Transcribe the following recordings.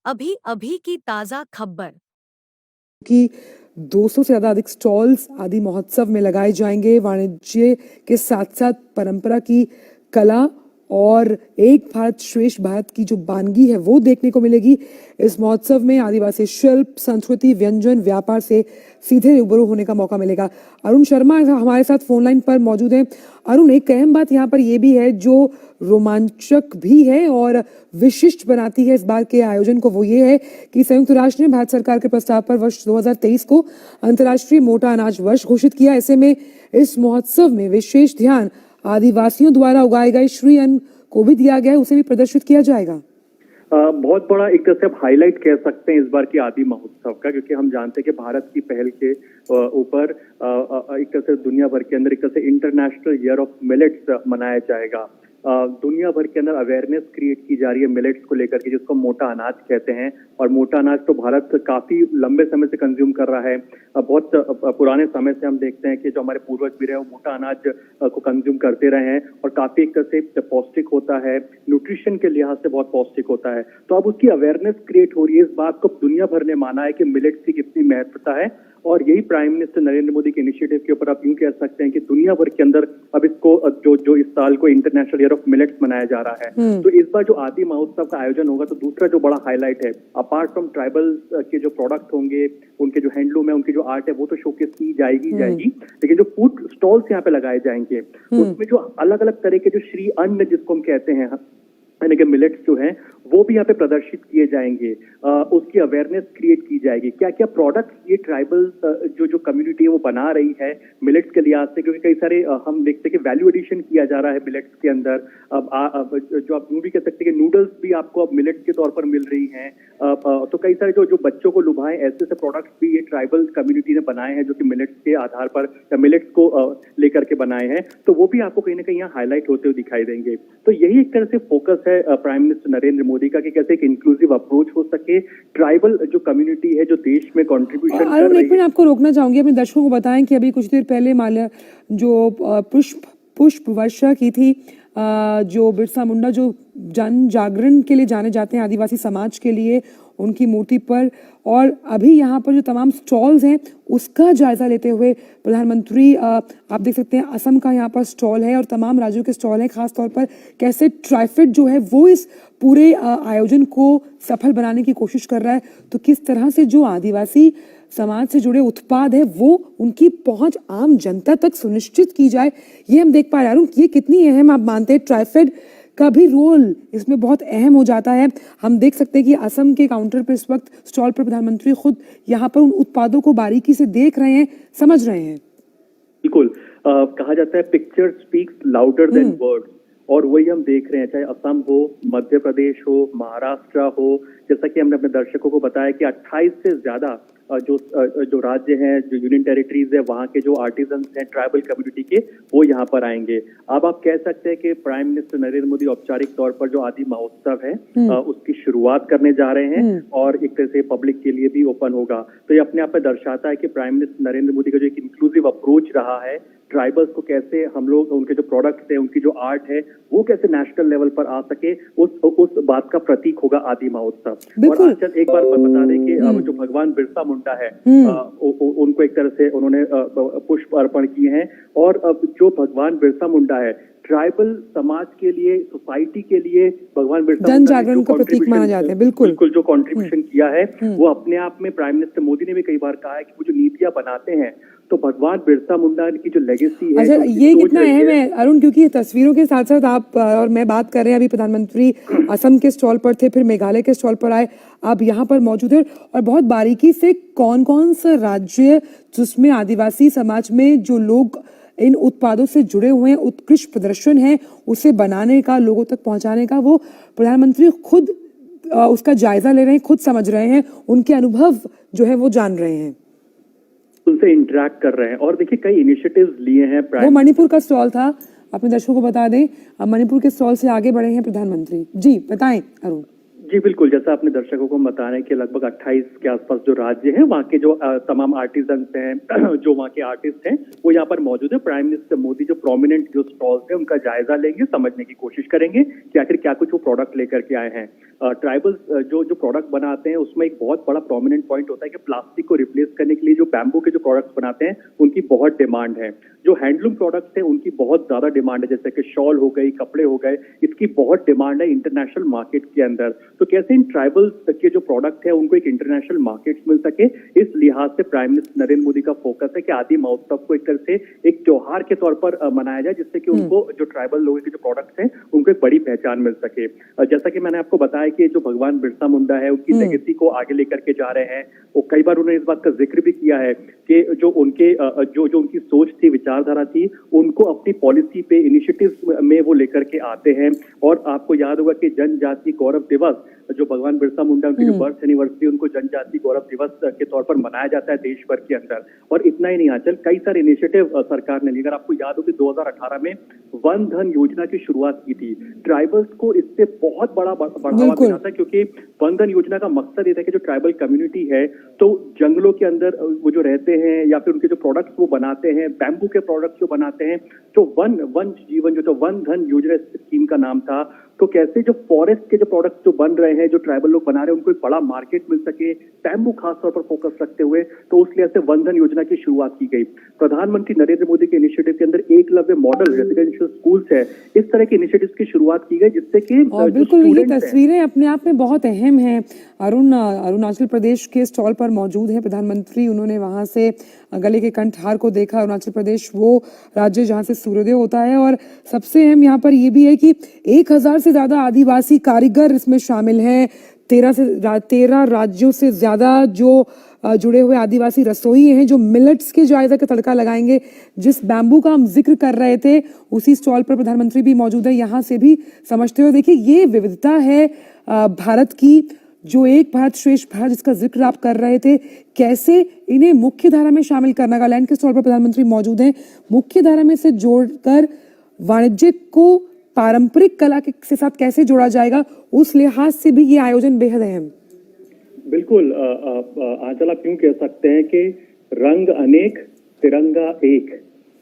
अभी अभी की ताजा खबर। कि 200 से ज़्यादा अधिक स्टॉल्स आदि महोत्सव में लगाए जाएंगे। वाणिज्य के साथ साथ परंपरा की कला और एक भारत श्रेष्ठ भारत की जो वानगी है वो देखने को मिलेगी। इस महोत्सव में आदिवासी शिल्प, संस्कृति, व्यंजन, व्यापार से सीधे रूबरू होने का मौका मिलेगा। अरुण शर्मा हमारे साथ फोन लाइन पर मौजूद हैं। अरुण, एक अहम बात यहाँ पर यह भी है जो रोमांचक भी है और विशिष्ट बनाती है इस बार के आयोजन को, वो ये है कि संयुक्त राष्ट्र ने भारत सरकार के प्रस्ताव पर वर्ष 2023 को अंतर्राष्ट्रीय मोटा अनाज वर्ष घोषित किया। ऐसे में इस महोत्सव में विशेष ध्यान आदिवासियों द्वारा उगाए गए श्री अन्न को भी दिया गया है, उसे भी प्रदर्शित किया जाएगा। बहुत बड़ा एक तरह से आप हाईलाइट कह सकते हैं इस बार की आदि महोत्सव का, क्योंकि हम जानते हैं कि भारत की पहल के ऊपर एक तरह से दुनिया भर के अंदर एक तरह से इंटरनेशनल ईयर ऑफ मिलेट्स मनाया जाएगा। दुनिया भर के अंदर अवेयरनेस क्रिएट की जा रही है मिलेट्स को लेकर के, जिसको मोटा अनाज कहते हैं। और मोटा अनाज तो भारत काफी लंबे समय से कंज्यूम कर रहा है। बहुत पुराने समय से हम देखते हैं कि जो हमारे पूर्वज भी रहे वो मोटा अनाज को कंज्यूम करते रहे हैं और काफी एक तरह से पौष्टिक होता है, न्यूट्रिशन के लिहाज से बहुत पौष्टिक होता है। तो अब उसकी अवेयरनेस क्रिएट हो रही है। इस बात को दुनिया भर ने माना है कि मिलेट्स की कितनी महत्वता है, और यही प्राइम मिनिस्टर नरेंद्र मोदी के इनिशिएटिव के ऊपर आप यूं कह सकते हैं कि दुनिया भर के अंदर अब इसको जो इस साल को इंटरनेशनल ईयर ऑफ मिलेट्स मनाया जा रहा है। तो इस बार जो आदि महोत्सव का आयोजन होगा, तो दूसरा जो बड़ा हाईलाइट है, अपार्ट फ्रॉम ट्राइबल के जो प्रोडक्ट होंगे, उनके जो हैंडलूम है, उनकी जो आर्ट है, वो तो शोकेस की जाएगी, लेकिन जो फूड स्टॉल्स यहाँ पे लगाए जाएंगे उसमें जो अलग अलग तरह के जो श्री अन्न जिसको हम कहते हैं, यानी कि मिलेट्स जो हैं वो भी यहाँ पे प्रदर्शित किए जाएंगे। उसकी अवेयरनेस क्रिएट की जाएगी। क्या क्या प्रोडक्ट्स ये ट्राइबल जो कम्युनिटी है वो बना रही है मिलेट्स के लिहाज से, क्योंकि कई सारे हम देखते हैं कि वैल्यू एडिशन किया जा रहा है मिलेट्स के अंदर। जो आप यूं भी कह सकते हैं कि नूडल्स भी आपको अब मिलेट्स के तौर पर मिल रही हैं। तो कई सारे जो बच्चों को लुभाएं ऐसे ऐसे प्रोडक्ट्स भी ये ट्राइबल कम्युनिटी ने बनाए हैं, जो कि मिलेट्स के आधार पर या मिलेट्स को लेकर के बनाए हैं। तो वो भी आपको कहीं ना कहीं यहाँ हाईलाइट होते हुए दिखाई देंगे। तो यही एक तरह से फोकस है प्राइम मिनिस्टर नरेंद्र मोदी का, कि कैसे एक इंक्लूसिव अप्रोच हो सके। ट्राइबल जो कम्युनिटी है जो देश में कंट्रीब्यूशन कर रही है। एक मिनट आपको रोकना चाहूंगी, अपने दर्शकों को बताएं कि अभी कुछ देर पहले माल्या जो पुष्प वर्षा की थी, जो बिरसा मुंडा जो जन जागरण के लिए जाने जाते हैं आदिवासी समाज के लिए, उनकी मूर्ति पर, और अभी यहाँ पर जो तमाम स्टॉल्स हैं उसका जायजा लेते हुए प्रधानमंत्री, आप देख सकते हैं असम का यहाँ पर स्टॉल है और तमाम राज्यों के स्टॉल हैं, खास तौर पर कैसे ट्राइफेड जो है वो इस पूरे आयोजन को सफल बनाने की कोशिश कर रहा है। तो किस तरह से जो आदिवासी समाज से जुड़े उत्पाद है वो उनकी पहुंच आम जनता तक सुनिश्चित की जाए, ये हम देख पा रहे हैं। ये कितनी अहम आप मानते हैं? ट्राइफेड का भी रोल इसमें बहुत अहम हो जाता है। हम देख सकते हैं कि असम के काउंटर पर इस वक्त स्टॉल पर प्रधानमंत्री खुद यहाँ पर उन उत्पादों को बारीकी से देख रहे हैं, समझ रहे हैं। बिल्कुल, कहा जाता है picture speaks louder than words, और वही हम देख रहे हैं, चाहे असम हो, मध्य प्रदेश हो, महाराष्ट्र हो। जैसा कि हमने अपने दर्शकों को बताया कि 28 से ज्यादा जो राज्य हैं, जो यूनियन टेरिटरीज है, वहाँ के जो आर्टिजन हैं ट्राइबल कम्युनिटी के, वो यहाँ पर आएंगे। अब आप कह सकते हैं कि प्राइम मिनिस्टर नरेंद्र मोदी औपचारिक तौर पर जो आदि महोत्सव है उसकी शुरुआत करने जा रहे हैं, और एक तरह से पब्लिक के लिए भी ओपन होगा। तो ये अपने आप में दर्शाता है कि प्राइम मिनिस्टर नरेंद्र मोदी का जो एक इंक्लूसिव अप्रोच रहा है, ट्राइबल्स को कैसे हम लोग उनके जो प्रोडक्ट्स है, उनकी जो आर्ट है, वो कैसे नेशनल लेवल पर आ सके, उस बात का प्रतीक होगा आदि महोत्सव। और आजकल एक बार बता दें कि जो भगवान बिरसा मुंडा है, उनको एक तरह से उन्होंने पुष्प अर्पण किए हैं। और जो भगवान बिरसा मुंडा है ट्राइबल समाज के लिए, सोसाइटी के लिए, भगवान बिरसा जन जागरण का प्रतीक माना जाता है। बिल्कुल जो कंट्रीब्यूशन किया है वो अपने आप में, प्राइम मिनिस्टर मोदी ने भी कई बार कहा है कि वो जो नीतियां बनाते हैं, तो भगवान बिरसा मुंडा की जो लेगेसी है। अच्छा, ये कितना अहम है अरुण, क्योंकि तस्वीरों के साथ साथ आप और मैं बात कर रहे हैं, अभी प्रधानमंत्री असम के स्टॉल पर थे, फिर मेघालय के स्टॉल पर आए, आप यहाँ पर मौजूद हैं, और बहुत बारीकी से कौन कौन सा राज्य जिसमें आदिवासी समाज में जो लोग इन उत्पादों से जुड़े हुए हैं, उत्कृष्ट प्रदर्शन है उसे बनाने का, लोगों तक पहुंचाने का, वो प्रधानमंत्री खुद उसका जायजा ले रहे हैं, खुद समझ रहे हैं, उनके अनुभव जो है वो जान रहे हैं, उनसे इंटरेक्ट कर रहे हैं। और देखिए कई इनिशिएटिव्स लिए हैं। वो मणिपुर का स्टॉल था, अपने दर्शकों को बता दें, अब मणिपुर के स्टॉल से आगे बढ़े हैं प्रधानमंत्री जी, बताएं अरुण। जी बिल्कुल, जैसा आपने दर्शकों को बता रहे हैं कि लगभग 28 के आसपास जो राज्य हैं वहाँ के जो तमाम आर्टिजन्स हैं जो वहाँ के आर्टिस्ट हैं वो यहाँ पर मौजूद है। प्राइम मिनिस्टर मोदी जो प्रोमिनेंट जो स्टॉल्स हैं उनका जायजा लेंगे, समझने की कोशिश करेंगे कि आखिर क्या कुछ वो प्रोडक्ट लेकर के आए हैं। ट्राइबल्स जो जो प्रोडक्ट बनाते हैं उसमें एक बहुत बड़ा प्रोमिनेंट पॉइंट होता है कि प्लास्टिक को रिप्लेस करने के लिए जो बैम्बू के जो प्रोडक्ट्स बनाते हैं उनकी बहुत डिमांड है। जो हैंडलूम प्रोडक्ट्स हैं उनकी बहुत ज्यादा डिमांड है, जैसे कि शॉल हो गई, कपड़े हो गए, इसकी बहुत डिमांड है इंटरनेशनल मार्केट के अंदर। तो कैसे इन ट्राइबल्स के जो प्रोडक्ट है उनको एक इंटरनेशनल मार्केट मिल सके, इस लिहाज से प्राइम मिनिस्टर नरेंद्र मोदी का फोकस है कि आदि महोत्सव को एक तरह से एक त्योहार के तौर पर मनाया जाए, जिससे कि उनको जो ट्राइबल लोगों के जो प्रोडक्ट्स हैं उनको एक बड़ी पहचान मिल सके। जैसा कि मैंने आपको बताया कि जो भगवान बिरसा मुंडा है उनकी लेगेसी को आगे लेकर के जा रहे हैं। वो कई बार उन्होंने इस बात का जिक्र भी किया है कि जो उनके जो उनकी सोच थी, विचारधारा थी, उनको अपनी पॉलिसी पे, इनिशिएटिव्स में वो लेकर के आते हैं। और आपको याद होगा कि जनजाति गौरव दिवस जो भगवान बिरसा मुंडा उनकी जो बर्थ एनिवर्सरी उनको जनजाति गौरव दिवस के तौर पर मनाया जाता है देश भर के अंदर। और इतना ही नहीं आंचल, कई सारे इनिशिएटिव सरकार ने लिए। अगर आपको याद हो कि 2018 में वन धन योजना की शुरुआत की थी। ट्राइबल्स को इससे बहुत बड़ा बढ़ावा मिला था, क्योंकि वन धन योजना का मकसद ये था कि जो ट्राइबल कम्युनिटी है तो जंगलों के अंदर वो जो रहते हैं या फिर उनके जो प्रोडक्ट्स वो बनाते हैं, बैम्बू के प्रोडक्ट्स जो बनाते हैं, तो वन जीवन जो वन धन योजना स्कीम का नाम था। तो कैसे जो फॉरेस्ट के जो प्रोडक्ट्स जो बन रहे हैं, जो ट्राइबल लोग बना रहे हैं, उनको एक बड़ा मार्केट मिल सके, बैम्बू खास तौर पर फोकस रखते हुए, तो उस लिहाज से वन धन योजना की शुरुआत की गई। प्रधानमंत्री नरेंद्र मोदी के इनिशिएटिव के अंदर एकलव्य मॉडल रेजिडेंशियल स्कूल्स है, इस तरह के इनिशिएटिव्स की शुरुआत की गई, जिससे कि बिल्कुल ये तस्वीरें अपने आप में बहुत अहम हैं। अरुणाचल प्रदेश के स्टॉल पर मौजूद है प्रधानमंत्री, उन्होंने वहां से गले के कंठहार को देखा। अरुणाचल प्रदेश वो राज्य जहां से सूर्योदय होता है। और सबसे अहम यहाँ पर ये भी है कि 1000 से ज्यादा आदिवासी कारीगर इसमें शामिल हैं। 13 राज्यों से ज्यादा जो जुड़े हुए आदिवासी रसोई हैं जो मिलेट्स के जायजा का तड़का लगाएंगे। जिस बैम्बू का हम जिक्र कर रहे थे उसी स्टॉल पर प्रधानमंत्री भी मौजूद है। यहाँ से भी समझते हुए देखिए ये विविधता है भारत की, जो एक भारत श्रेष्ठ भारत जिसका जिक्र आप कर रहे थे, कैसे इन्हें मुख्य धारा में शामिल करना। नागालैंड के स्टॉल पर प्रधानमंत्री मौजूद हैं। मुख्य धारा में से जोड़कर वाणिज्य को पारंपरिक कला के साथ कैसे जोड़ा जाएगा, उस लिहाज से भी ये आयोजन बेहद अहम। बिल्कुल आंचल, आप यूं कह सकते हैं कि रंग अनेक तिरंगा एक,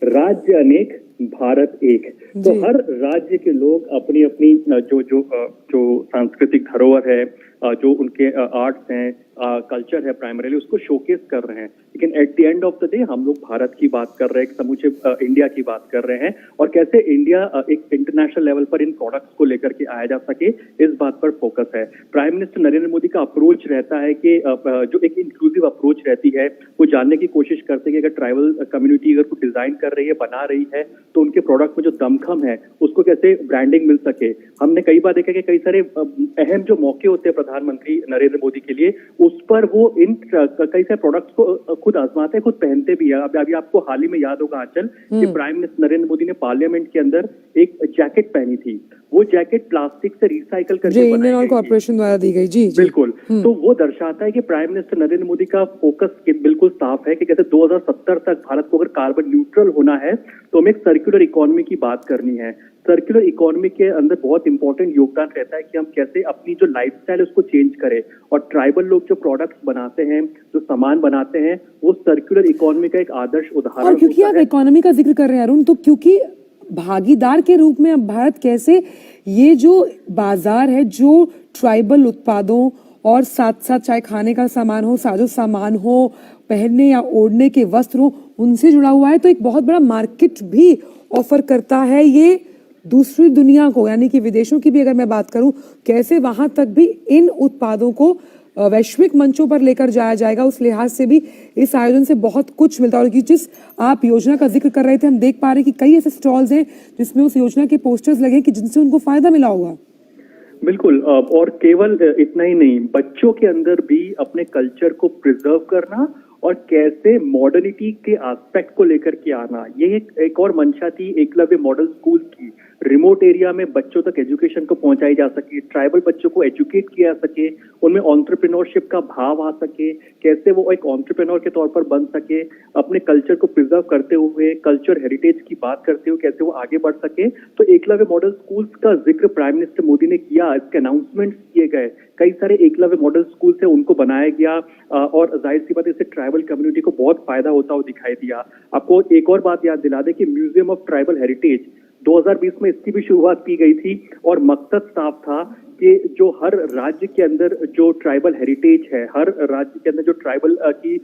राज्य अनेक भारत एक। तो हर राज्य के लोग अपनी अपनी जो सांस्कृतिक धरोहर है, जो उनके आर्ट्स हैं, कल्चर है, प्राइमरीली उसको शोकेस कर रहे हैं। लेकिन at the end of the day हम लोग भारत की बात कर रहे हैं, समूचे इंडिया की बात कर रहे हैं, और कैसे इंडिया एक इंटरनेशनल लेवल पर इन प्रोडक्ट्स को लेकर के आया जा सके, इस बात पर फोकस है। प्राइम मिनिस्टर नरेंद्र मोदी का अप्रोच रहता है कि जो एक इंक्लूसिव अप्रोच रहती है, वो जानने की कोशिश करते हैं कि अगर ट्राइबल कम्युनिटी अगर कुछ डिजाइन कर रही है, बना रही है, तो उनके प्रोडक्ट में जो दमखम है उसको कैसे ब्रांडिंग मिल सके। हमने कई बार देखा कि कई सारे अहम जो मौके होते हैं प्रधानमंत्री नरेंद्र मोदी के लिए, उस पर वो इन कई सारे प्रोडक्ट्स को खुद आजमाते हैं, खुद पहनते भी है। अभी आपको हाल ही में याद होगा आंचल कि प्राइम मिनिस्टर नरेंद्र मोदी ने पार्लियामेंट के अंदर एक जैकेट पहनी थी। वो जैकेट प्लास्टिक से रिसाइकल करके इंडियन ऑयल कॉर्पोरेशन द्वारा दी गई। जी बिल्कुल। तो वो दर्शाता है कि प्राइम मिनिस्टर नरेंद्र मोदी का फोकस बिल्कुल साफ है कि कैसे 2070 तक भारत को अगर कार्बन न्यूट्रल होना है तो हमें एक सर्कुलर इकोनॉमी की बात करनी है। सर्कुलर इकोनॉमी के अंदर बहुत इंपॉर्टेंट योगदान रहता है कि हम कैसे अपनी जो लाइफस्टाइल है उसको चेंज करें। और ट्राइबल लोग जो प्रोडक्ट्स बनाते हैं, जो सामान बनाते हैं, वो सर्कुलर इकोनॉमी का एक आदर्श उदाहरण। और क्योंकि आप इकोनॉमी का जिक्र कर रहे हैं अरुण, तो क्योंकि भागीदार के रूप में अब भारत कैसे ये जो बाजार है जो ट्राइबल उत्पादों और साथ साथ चाहे खाने का सामान हो, साजो सामान हो, पहनने या ओढ़ने के वस्त्र हो, उनसे जुड़ा हुआ है, तो एक बहुत बड़ा मार्केट भी ऑफर करता है ये दूसरी दुनिया को, यानी कि विदेशों की भी अगर मैं बात करूं, कैसे वहां तक भी इन उत्पादों को वैश्विक मंचों पर लेकर जाया जाएगा। उस लिहाज से भी इस आयोजन से बहुत कुछ मिलता है। और जिस आप योजना का जिक्र कर रहे थे, हम देख पा रहे हैं कि कई ऐसे स्टॉल्स हैं जिसमें उस योजना के पोस्टर्स लगे कि जिनसे उनको फायदा मिला होगा। बिल्कुल। और केवल इतना ही नहीं, बच्चों के अंदर भी अपने कल्चर को प्रिजर्व करना और कैसे मॉडर्निटी के एस्पेक्ट को लेकर के आना, ये एक और मंशा थी एकलव्य मॉडल स्कूल की, रिमोट एरिया में बच्चों तक एजुकेशन को पहुंचाई जा सके, ट्राइबल बच्चों को एजुकेट किया जा सके, उनमें एंटरप्रेन्योरशिप का भाव आ सके, कैसे वो एक एंटरप्रेन्योर के तौर पर बन सके, अपने कल्चर को प्रिजर्व करते हुए, कल्चर हेरिटेज की बात करते हुए कैसे वो आगे बढ़ सके। तो एकलव्य मॉडल स्कूल्स का जिक्र प्राइम मिनिस्टर मोदी ने किया, इसके अनाउंसमेंट किए गए, कई सारे एकलव्य मॉडल स्कूल से उनको बनाया गया और जाहिर सी बात है इससे ट्राइबल कम्युनिटी को बहुत फायदा होता हुआ दिखाई दिया। आपको एक और बात याद दिला दे कि म्यूजियम ऑफ ट्राइबल हेरिटेज 2020 में इसकी भी शुरुआत की गई थी और मकसद साफ था कि जो हर राज्य के अंदर जो ट्राइबल हेरिटेज है, हर राज्य के अंदर जो ट्राइबल की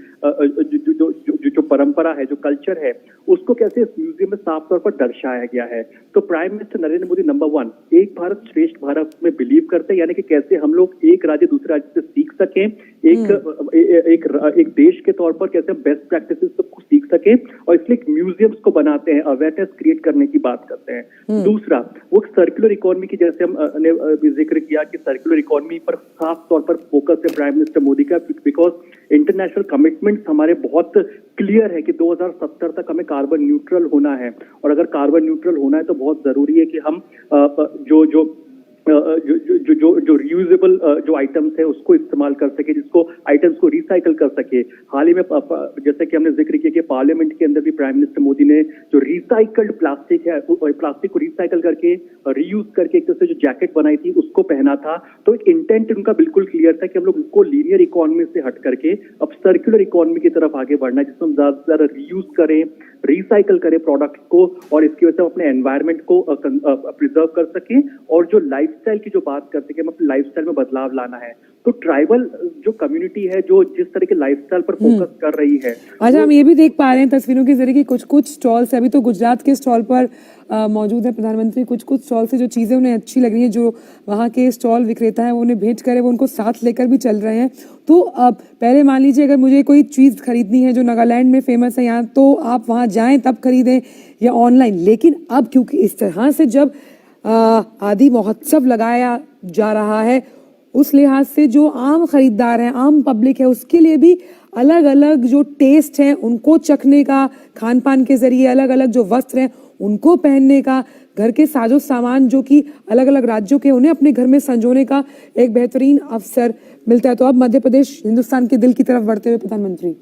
जो परंपरा है, जो कल्चर है, उसको कैसे इस म्यूजियम में साफ तौर पर दर्शाया गया है। तो prime minister Narendra Modi number 1 एक भारत श्रेष्ठ भारत में बिलीव करते हैं, यानी कि कैसे हम लोग एक राज्य दूसरे राज्य से सीख सकें, एक देश के तौर पर कैसे हम बेस्ट प्रैक्टिसेस को सीख सकें, और इसलिए म्यूजियम्स को बनाते हैं, अवेयरनेस क्रिएट करने की बात करते हैं। दूसरा, वो सर्कुलर इकोनॉमी की, जैसे हमने जिक्र किया कि सर्कुलर इकोनॉमी पर साफ तौर पर फोकस है प्राइम मिनिस्टर मोदी का, बिकॉज इंटरनेशनल कमिटमेंट्स हमारे बहुत क्लियर है कि 2070 तक हमें कार्बन न्यूट्रल होना है, और अगर कार्बन न्यूट्रल होना है तो बहुत जरूरी है कि हम जो रियूजेबल जो आइटम्स है उसको इस्तेमाल कर सके, जिसको आइटम्स को रिसाइकल कर सके। हाल ही में जैसे कि हमने जिक्र किया कि पार्लियामेंट के अंदर भी प्राइम मिनिस्टर मोदी ने जो रिसाइकल्ड प्लास्टिक है, प्लास्टिक को रिसाइकल करके रीयूज करके एक तरह से जो जैकेट बनाई थी उसको पहना था। तो एक इंटेंट उनका बिल्कुल क्लियर था कि हम लोग उसको लीनियर इकोनॉमी से हट करके अब सर्कुलर इकोनॉमी की तरफ आगे बढ़ना है, जिसमें हम ज्यादा से ज्यादा रीयूज करें, रिसाइकल करें प्रोडक्ट को, और इसकी वजह से हम अपने एनवायरमेंट को प्रिजर्व कर सकें, और जो लाइफस्टाइल की जो बात करते हैं कि हम अपने लाइफस्टाइल में बदलाव लाना है। तो ट्राइबल जो कम्युनिटी है जो जिस तरह के लाइफस्टाइल पर फोकस कर रही है, अच्छा, हम ये भी देख पा रहे हैं तस्वीरों के जरिए कि कुछ कुछ स्टॉल्स, अभी तो गुजरात के स्टॉल पर मौजूद है प्रधानमंत्री, कुछ कुछ स्टॉल से जो चीजें उन्हें अच्छी लग रही हैं, जो वहाँ के स्टॉल विक्रेता है वो उन्हें भेंट करे, वो उनको साथ लेकर भी चल रहे हैं। तो अब पहले मान लीजिए अगर मुझे कोई चीज खरीदनी है जो नागालैंड में फेमस है यहाँ, तो आप वहाँ जाएं तब खरीदें या ऑनलाइन। लेकिन अब क्योंकि इस तरह से जब आदि महोत्सव लगाया जा रहा है, उस लिहाज से जो आम खरीदार हैं, आम पब्लिक है, उसके लिए भी अलग अलग जो टेस्ट हैं उनको चखने का, खान पान के जरिए अलग अलग जो वस्त्र हैं उनको पहनने का, घर के साजो सामान जो कि अलग अलग राज्यों के, उन्हें अपने घर में संजोने का एक बेहतरीन अवसर मिलता है। तो अब मध्य प्रदेश हिंदुस्तान के दिल की तरफ बढ़ते हुए प्रधानमंत्री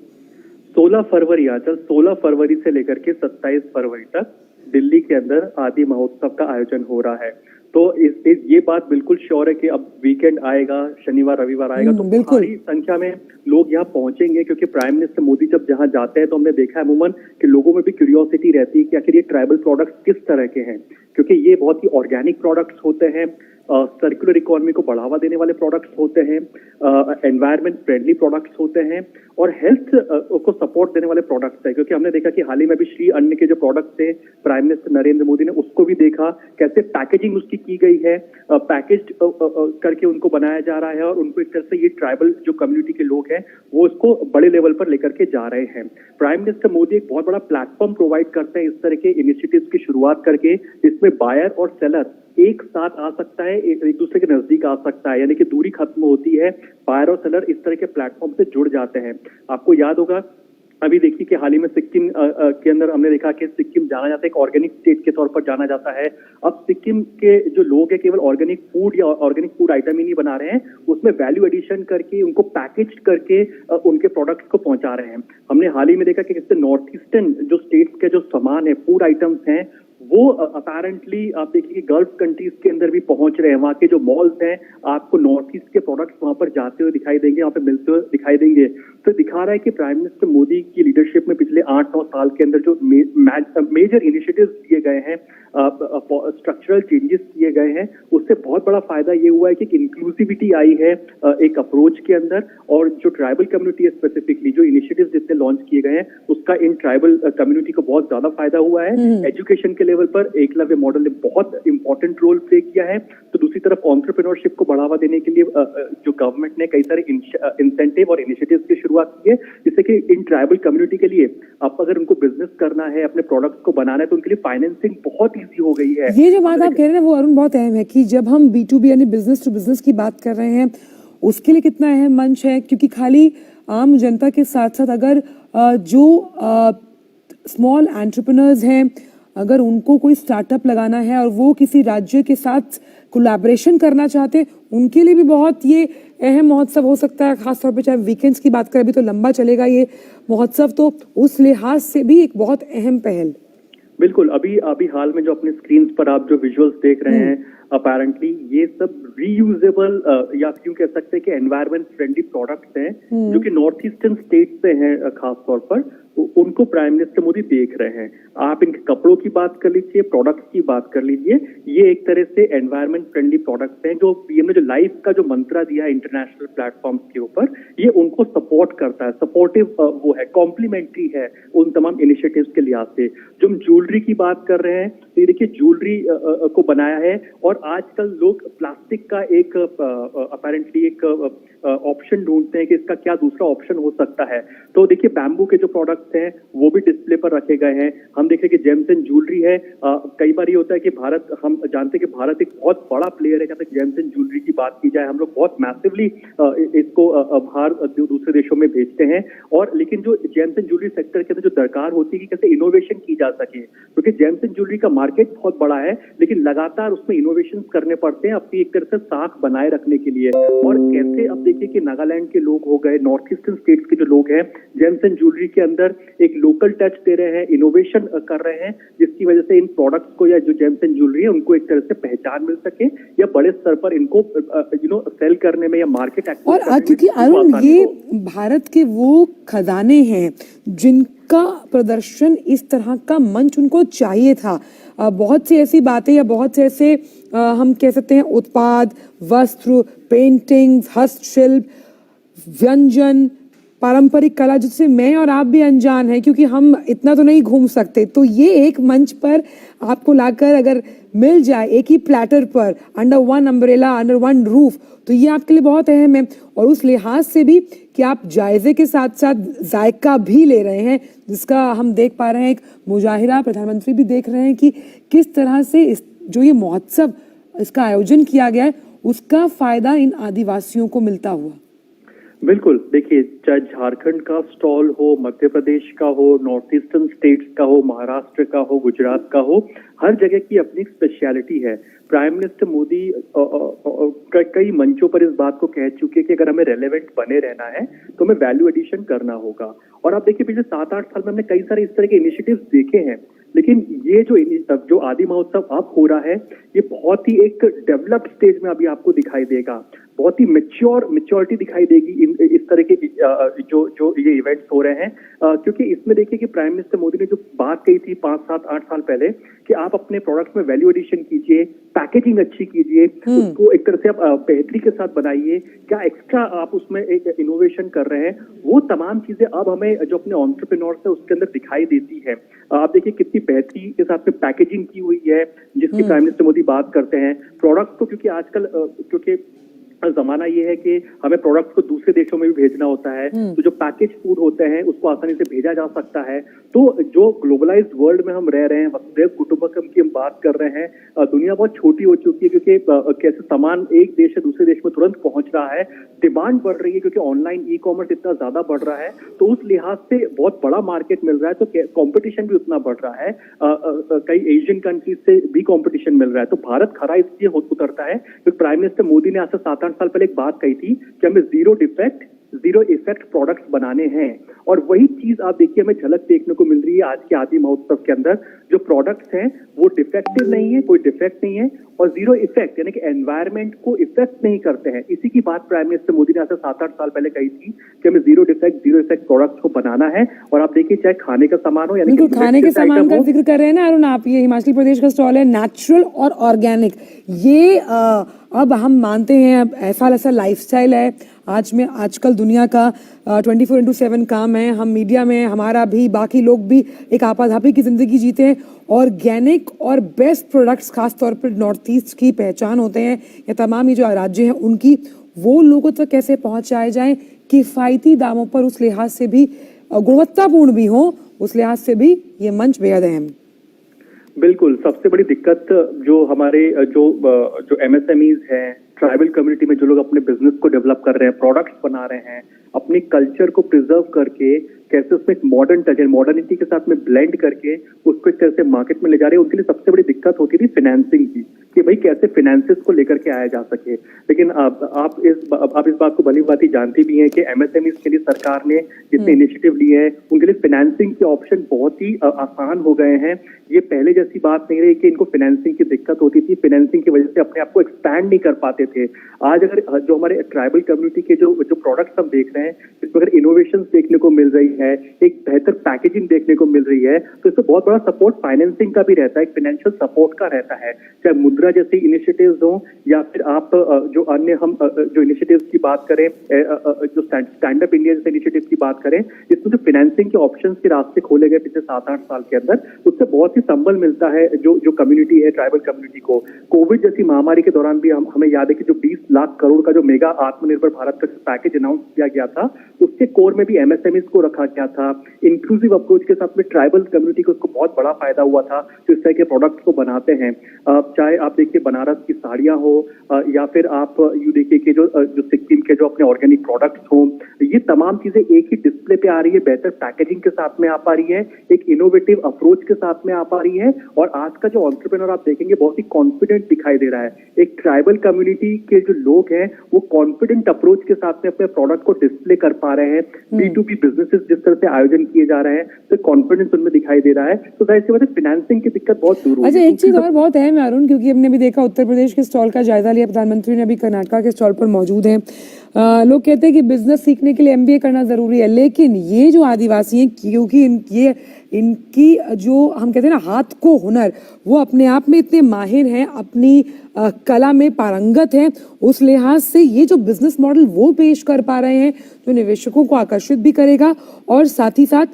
16 फरवरी आचल 16 फरवरी से लेकर के 27 फरवरी तक दिल्ली के अंदर आदि महोत्सव का आयोजन हो रहा है। तो ये बात बिल्कुल श्योर है कि अब वीकेंड आएगा, शनिवार रविवार आएगा, तो भारी संख्या में लोग यहाँ पहुंचेंगे, क्योंकि प्राइम मिनिस्टर मोदी जब जहाँ जाते हैं तो हमने देखा है अमूमन कि लोगों में भी क्यूरियोसिटी रहती है कि आखिर ये ट्राइबल प्रोडक्ट्स किस तरह के हैं, क्योंकि ये बहुत ही ऑर्गेनिक प्रोडक्ट्स होते हैं, सर्कुलर इकोनॉमी को बढ़ावा देने वाले प्रोडक्ट्स होते हैं, एनवायरमेंट फ्रेंडली प्रोडक्ट्स होते हैं, और हेल्थ को सपोर्ट देने वाले प्रोडक्ट्स है। क्योंकि हमने देखा कि हाल ही में भी श्री अन्न के जो प्रोडक्ट्स थे, प्राइम मिनिस्टर नरेंद्र मोदी ने उसको भी देखा, कैसे पैकेजिंग उसकी की गई है, पैकेज करके उनको बनाया जा रहा है, और उनको एक तरह से ये ट्राइबल जो कम्युनिटी के लोग हैं वो इसको बड़े लेवल पर लेकर के जा रहे हैं। प्राइम मिनिस्टर मोदी एक बहुत बड़ा प्लेटफॉर्म प्रोवाइड करते हैं इस तरह के इनिशिएटिव्स की शुरुआत करके, जिसमें बायर और सेलर एक साथ आ सकता है, एक दूसरे के नजदीक आ सकता है, यानी कि दूरी खत्म होती है, बायर और सेलर इस तरह के प्लेटफॉर्म से जुड़ जाते हैं। आपको याद होगा अभी देखिए कि हाल ही में सिक्किम के अंदर हमने देखा कि सिक्किम जाना जाता है, एक ऑर्गेनिक स्टेट के तौर पर जाना जाता है। अब सिक्किम के जो लोग हैं केवल ऑर्गेनिक फूड या ऑर्गेनिक फूड आइटम ही नहीं बना रहे हैं, उसमें वैल्यू एडिशन करके उनको पैकेज करके उनके प्रोडक्ट्स को पहुंचा रहे हैं। हमने हाल ही में देखा कि इससे नॉर्थ ईस्टर्न जो स्टेट्स के जो सामान है, फूड आइटम्स हैं, वो अपेरेंटली आप देखिए कि गल्फ कंट्रीज के अंदर भी पहुंच रहे हैं। वहाँ के जो मॉल्स हैं, आपको नॉर्थ ईस्ट के प्रोडक्ट्स वहां पर जाते हुए दिखाई देंगे, वहाँ पे मिलते हुए दिखाई देंगे। तो दिखा रहा है कि प्राइम मिनिस्टर मोदी की लीडरशिप में पिछले 8-9 साल के अंदर जो मेजर इनिशिएटिव्स लिए गए हैं, स्ट्रक्चरल चेंजेस किए गए हैं, उससे बहुत बड़ा फायदा ये हुआ है कि इंक्लूसिविटी आई है एक अप्रोच के अंदर, और जो ट्राइबल कम्युनिटी है स्पेसिफिकली जो इनिशिएटिव्स जितने लॉन्च किए गए हैं उसका इन ट्राइबल कम्युनिटी को बहुत ज्यादा फायदा हुआ है। एजुकेशन के लेवल पर एकलव्य मॉडल ने बहुत इंपॉर्टेंट रोल प्ले किया है। तो दूसरी तरफ एंटरप्रेन्योरशिप को बढ़ावा देने के लिए जो गवर्नमेंट ने कई सारे इंसेंटिव और इनिशिएटिव्स की शुरुआत की है, जिससे कि इन ट्राइबल कम्युनिटी के लिए अब अगर उनको बिजनेस करना है, अपने प्रोडक्ट्स को बनाना है, तो उनके लिए फाइनेंसिंग बहुत ईजी हो गई है। ये जो बात आप कह रहे हैं वो अरुण बहुत अहम है कि जब हम B2B यानी बिजनेस टू बिजनेस की बात कर रहे हैं, उसके लिए कितना अहम मंच है, क्योंकि खाली आम जनता के साथ साथ अगर जो स्मॉल एंटरप्रेन्योर्स हैं, अगर उनको कोई स्टार्टअप लगाना है और वो किसी राज्य के साथ कोलैबोरेशन करना चाहते हैं, उनके लिए भी बहुत ये अहम महोत्सव हो सकता है। खासतौर पे चाहे वीकेंड्स की बात करें, अभी तो लंबा चलेगा ये महोत्सव, तो उस लिहाज से भी एक बहुत अहम पहल। बिल्कुल, अभी हाल में जो अपने स्क्रीन पर आप जो विजुअल्स देख रहे हैं, अपेरेंटली ये सब रीयूजेबल या क्यों कह सकते हैं कि एनवायरमेंट फ्रेंडली प्रोडक्ट्स हैं जो कि नॉर्थ ईस्टर्न स्टेट से हैं खास तौर पर, तो उनको प्राइम मिनिस्टर मोदी देख रहे हैं। आप इनके कपड़ों की बात कर लीजिए, प्रोडक्ट्स की बात कर लीजिए, ये एक तरह से एनवायरमेंट फ्रेंडली प्रोडक्ट्स हैं जो पीएम ने जो लाइफ का जो मंत्रा दिया है इंटरनेशनल प्लेटफॉर्म्स के ऊपर, ये उनको सपोर्ट करता है, सपोर्टिव वो है, कॉम्प्लीमेंट्री है उन तमाम इनिशिएटिव्स के लिहाज से। जो हम ज्वेलरी की बात कर रहे हैं, तो ये देखिए ज्वेलरी को बनाया है, और आजकल लोग प्लास्टिक का एक अपेरेंटली एक ऑप्शन ढूंढते हैं कि इसका क्या दूसरा ऑप्शन हो सकता है। तो देखिए बैम्बू के जो प्रोडक्ट्स हैं वो भी डिस्प्ले पर रखे गए हैं। हम देख रहे हैं कि जेम्स एंड ज्वेलरी है, कई बार ये होता है कि भारत, हम जानते हैं कि भारत एक बहुत बड़ा प्लेयर है जहाँ तक जेम्स एंड ज्वेलरी की बात की जाए। हम लोग बहुत मैसिवली इसको बाहर दूसरे देशों में भेजते हैं, और लेकिन जो जेम्स एंड ज्वेलरी सेक्टर के अंदर जो दरकार होती है कि कैसे इनोवेशन की जा सके, क्योंकि जेम्स एंड ज्वेलरी का मार्केट बहुत बड़ा है, लेकिन लगातार उसमें इनोवेशन करने पड़ते हैं अपनी एक तरह से साख बनाए रखने के लिए। और कैसे अब देखिए कि नागालैंड के लोग हो गए, नॉर्थ ईस्टर्न स्टेट्स के जो लोग हैं, जेम्स एंड ज्वेलरी के अंदर एक लोकल टच दे रहे हैं, इनोवेशन कर रहे हैं, जिसकी वजह से इन प्रोडक्ट्स को या जो जेम्स एंड ज्वेलरी है उनको एक तरह से पहचान मिल सके या बड़े स्तर पर इनको सेल करने में या मार्केट और क्योंकि अरुण, ये भारत के वो खजाने हैं जिनका प्रदर्शन इस तरह का मंच उनको चाहिए था। बहुत सी ऐसी बातें या बहुत से ऐसे हम कह सकते हैं उत्पाद, वस्त्र, पेंटिंग्स, हस्तशिल्प, व्यंजन, पारंपरिक कला जिससे मैं और आप भी अनजान हैं, क्योंकि हम इतना तो नहीं घूम सकते। तो ये एक मंच पर आपको लाकर अगर मिल जाए एक ही प्लेटर पर, under one umbrella, under one roof, तो ये आपके लिए बहुत अहम है। और उस लिहाज से भी कि आप जायजे के साथ साथ जायका भी ले रहे हैं, जिसका हम देख पा रहे हैं, एक मुजाहिरा प्रधानमंत्री भी देख रहे हैं कि किस तरह से इस जो ये महोत्सव इसका आयोजन किया गया है उसका फायदा इन आदिवासियों को मिलता हुआ। बिल्कुल, देखिए चाहे झारखंड का स्टॉल हो, मध्य प्रदेश का हो, नॉर्थ ईस्टर्न स्टेट्स का हो, महाराष्ट्र का हो, गुजरात का हो, हर जगह की अपनी स्पेशलिटी है। प्राइम मिनिस्टर मोदी कई मंचों पर इस बात को कह चुके हैं कि अगर हमें रेलेवेंट बने रहना है तो हमें वैल्यू एडिशन करना होगा। और आप देखिए पिछले 7-8 साल में हमने कई सारे इस तरह के इनिशिएटिव्स देखे हैं, लेकिन ये जो आदि महोत्सव अब हो रहा है, ये बहुत ही एक डेवलप्ड स्टेज में अभी आपको दिखाई देगा, बहुत ही मैच्योरिटी दिखाई देगी इस तरह के जो ये इवेंट्स हो रहे हैं, क्योंकि इसमें देखिए कि प्राइम मिनिस्टर मोदी ने जो बात कही थी 5, 7, 8 साल पहले कि आप अपने प्रोडक्ट्स में वैल्यू एडिशन कीजिए, पैकेजिंग अच्छी कीजिए, उसको एक तरह से आप बेहतरी के साथ बनाइए, क्या एक्स्ट्रा आप उसमें एक इनोवेशन कर रहे हैं, वो तमाम चीजें अब हमें जो अपने एंटरप्रेन्योर्स है उसके अंदर दिखाई देती है। आप देखिए कितनी बेहतरी के साथ में पैकेजिंग की हुई है जिसकी प्राइम मिनिस्टर मोदी बात करते हैं। प्रोडक्ट्स को क्योंकि आजकल क्योंकि जमाना ये है कि हमें प्रोडक्ट्स को दूसरे देशों में भी भेजना होता है, तो जो पैकेज फूड होते हैं उसको आसानी से भेजा जा सकता है। तो जो ग्लोबलाइज्ड वर्ल्ड में हम रह रहे हैं, वसुधैव कुटुंबकम की हम बात कर रहे हैं, दुनिया बहुत छोटी हो चुकी है क्योंकि कैसे सामान एक देश से दूसरे देश में तुरंत पहुंच रहा है, डिमांड बढ़ रही है क्योंकि ऑनलाइन ई कॉमर्स इतना ज्यादा बढ़ रहा है, तो उस लिहाज से बहुत बड़ा मार्केट मिल रहा है, तो कॉम्पिटिशन भी उतना बढ़ रहा है, कई एशियन कंट्रीज से भी कॉम्पिटिशन मिल रहा है। तो भारत खरा इसलिए उतरता है क्योंकि प्राइम मिनिस्टर मोदी ने आज से 7-8 साल पहले एक बात कही थी कि हमें zero defect zero effect products बनाने हैं, और वही चीज आप देखिए हमें झलक देखने को मिल रही है आज के आदि महोत्सव के अंदर। जो प्रोडक्ट्स हैं वो डिफेक्टिव नहीं है, कोई डिफेक्ट नहीं है, और जीरो इफेक्ट यानी कि एनवायरमेंट को इफेक्ट नहीं करते हैं। इसी की बात प्राइम मिनिस्टर मोदी ने आज से 7-8 साल पहले कही थी कि हमें जीरो इफेक्ट प्रोडक्ट्स को बनाना है। और आप देखिए चाहे खाने का सामान हो, यानी खाने के सामान का जिक्र कर रहे हैं ना अरुण आप, ये हिमाचल प्रदेश का स्टॉल है नेचुरल और ऑर्गेनिक। ये अब हम मानते हैं ऐसा लाइफस्टाइल है आजकल दुनिया का 24/7 काम है, हम मीडिया में हमारा भी बाकी लोग भी एक आपाधापी की जिंदगी जीते हैं। ऑर्गेनिक और बेस्ट प्रोडक्ट्स खास तौर पर नॉर्थ ईस्ट की पहचान होते हैं, या तमाम ये जो राज्य हैं उनकी, वो लोगों तक कैसे पहुंचाए जाएं किफायती दामों पर, उस लिहाज से भी गुणवत्तापूर्ण भी हो, उस लिहाज से भी ये मंच बेहद अहम। बिल्कुल, सबसे बड़ी दिक्कत जो हमारे जो एमएसएमईज हैं, ट्राइबल कम्युनिटी में जो लोग अपने बिजनेस को डेवलप कर रहे हैं, प्रोडक्ट्स बना रहे हैं, अपने कल्चर को प्रिजर्व करके कैसे उसमें एक मॉडर्न टच है, मॉडर्निटी के साथ में ब्लेंड करके उसको एक तरह से मार्केट में ले जा रहे हैं। उनके लिए सबसे बड़ी दिक्कत होती थी फाइनेंसिंग की, कि भाई कैसे फाइनेंसेस को लेकर के आया जा सके। लेकिन आप इस बात को भली भांति जानती भी हैं कि एमएसएमईज के लिए सरकार ने जितने इनिशिएटिव लिए हैं उनके लिए फाइनेंसिंग के ऑप्शन बहुत ही आसान हो गए हैं। ये पहले जैसी बात नहीं रही कि इनको फाइनेंसिंग की दिक्कत होती थी, फाइनेंसिंग की वजह से अपने आप को एक्सपैंड नहीं कर पाते थे। आज अगर जो हमारे ट्राइबल कम्युनिटी के जो प्रोडक्ट्स हम देख रहे हैं, इसमें अगर इनोवेशन देखने को मिल रही है, एक बेहतर पैकेजिंग देखने को मिल रही है, तो इसमें बहुत बड़ा सपोर्ट फाइनेंसिंग का भी रहता है, एक फाइनेंशियल सपोर्ट का रहता है। चाहे मुद्रा जैसी इनिशिएटिव्स हो या फिर आप जो अन्य हम जो इनिशिएटिव्स की बात करें, जो स्टैंड अप इंडिया जैसे इनिशिएटिव की बात करें, इसमें जो फाइनेंसिंग के ऑप्शंस के रास्ते खोले गए पिछले 7-8 साल के अंदर, उससे बहुत ही संबल मिलता है जो कम्युनिटी है, ट्राइबल कम्युनिटी को। कोविड जैसी महामारी के दौरान भी हमें याद है कि जो 20 लाख करोड़ का जो मेगा आत्मनिर्भर भारत का पैकेज अनाउंस किया गया था, उसके कोर में भी एमएसएमईज को रखा गया था। इंक्लूसिव अप्रोच के साथ में ट्राइबल कम्युनिटी को उसको बहुत बड़ा फायदा हुआ था जो इस तरह के प्रोडक्ट्स को बनाते हैं। चाहे आप देखिए बनारस की साड़ियां हो या फिर आप यू देखिए कि जो सिक्किम के जो अपने ऑर्गेनिक प्रोडक्ट्स हो, ये तमाम चीजें एक ही डिस्प्ले पे आ रही है, बेहतर पैकेजिंग के साथ में आ पा रही है, एक इनोवेटिव अप्रोच के साथ में आ पा रही है। और आज का जो एंटरप्रेन्योर आप देखेंगे बहुत ही कॉन्फिडेंट दिखाई दे रहा है। एक ट्राइबल कम्युनिटी के जो लोग हैं वो कॉन्फिडेंट अप्रोच के साथ में अपने प्रोडक्ट को डिस्प्ले कर पा रहे हैं। B2B बिजनेसेस जिस तरह से आयोजन किए जा रहे हैं, तो कॉन्फिडेंस उनमें दिखाई दे रहा है। तो जाहिर सी बात है फाइनेंसिंग की दिक्कत बहुत दूर हुई। अच्छा, एक चीज और बहुत अहम है अरुण, क्योंकि हमने भी देखा उत्तर प्रदेश के स्टॉल का जायजा लिया, प्रधानमंत्री ने अभी कर्नाटका के स्टॉल पर मौजूद हैं। लोग कहते हैं कि बिजनेस सीखने के लिए MBA करना जरूरी है, लेकिन ये जो आदिवासी हैं, क्योंकि इनकी जो हम कहते हैं ना हाथ को हुनर, वो अपने आप में इतने माहिर हैं, अपनी कला में पारंगत हैं, उस लिहाज से ये जो बिजनेस मॉडल वो पेश कर पा रहे हैं जो निवेशकों को आकर्षित भी करेगा और साथ ही साथ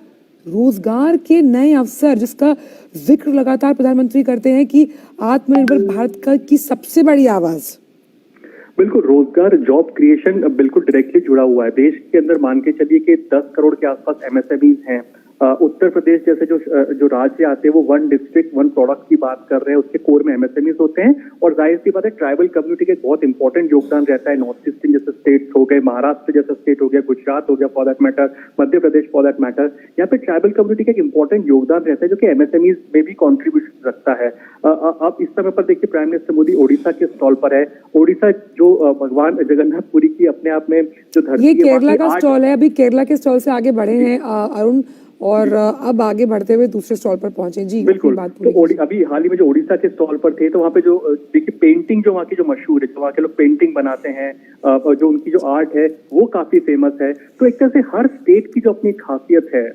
रोजगार के नए अवसर, जिसका जिक्र लगातार प्रधानमंत्री करते हैं कि आत्मनिर्भर भारत की सबसे बड़ी आवाज। बिल्कुल, रोजगार जॉब क्रिएशन बिल्कुल डायरेक्टली जुड़ा हुआ है। देश के अंदर मान के चलिए कि 10 करोड़ के आसपास एमएसएमईज हैं। उत्तर प्रदेश जैसे जो राज्य आते हैं वो 1 डिस्ट्रिक्ट 1 प्रोडक्ट की बात कर रहे हैं, उसके कोर में एमएसएमईज होते हैं। और जाहिर सी बात है ट्राइबल कम्युनिटी का एक बहुत इंपॉर्टेंट योगदान रहता है। नॉर्थ ईस्टर्न जैसे स्टेट्स हो गए, महाराष्ट्र जैसा स्टेट हो गया, गुजरात हो गया for that matter, Madhya Pradesh for that matter, यहाँ पे ट्राइबल कम्युनिटी का एक इंपॉर्टेंट योगदान रहता है जो कि एमएसएमईज में भी कॉन्ट्रीब्यूशन रखता है। अब इस समय पर देखिए प्राइम मिनिस्टर मोदी ओडिशा के स्टॉल पर है। ओडिशा जो भगवान जगन्नाथपुरी की अपने आप में जो धरती है, ये केरला का स्टॉल है। अभी केरला के स्टॉल से आगे बढ़े हैं अरुण, और अब आगे बढ़ते हुए दूसरे स्टॉल पर पहुंचे। जी बिल्कुल। तो अभी हाल ही में जो ओडिशा के स्टॉल पर थे, तो वहाँ पे जो देखिए पेंटिंग जो वहाँ की जो मशहूर है, जो वहाँ के लोग पेंटिंग बनाते हैं, जो उनकी जो आर्ट है वो काफी फेमस है। तो एक तरह से हर स्टेट की जो अपनी खासियत है,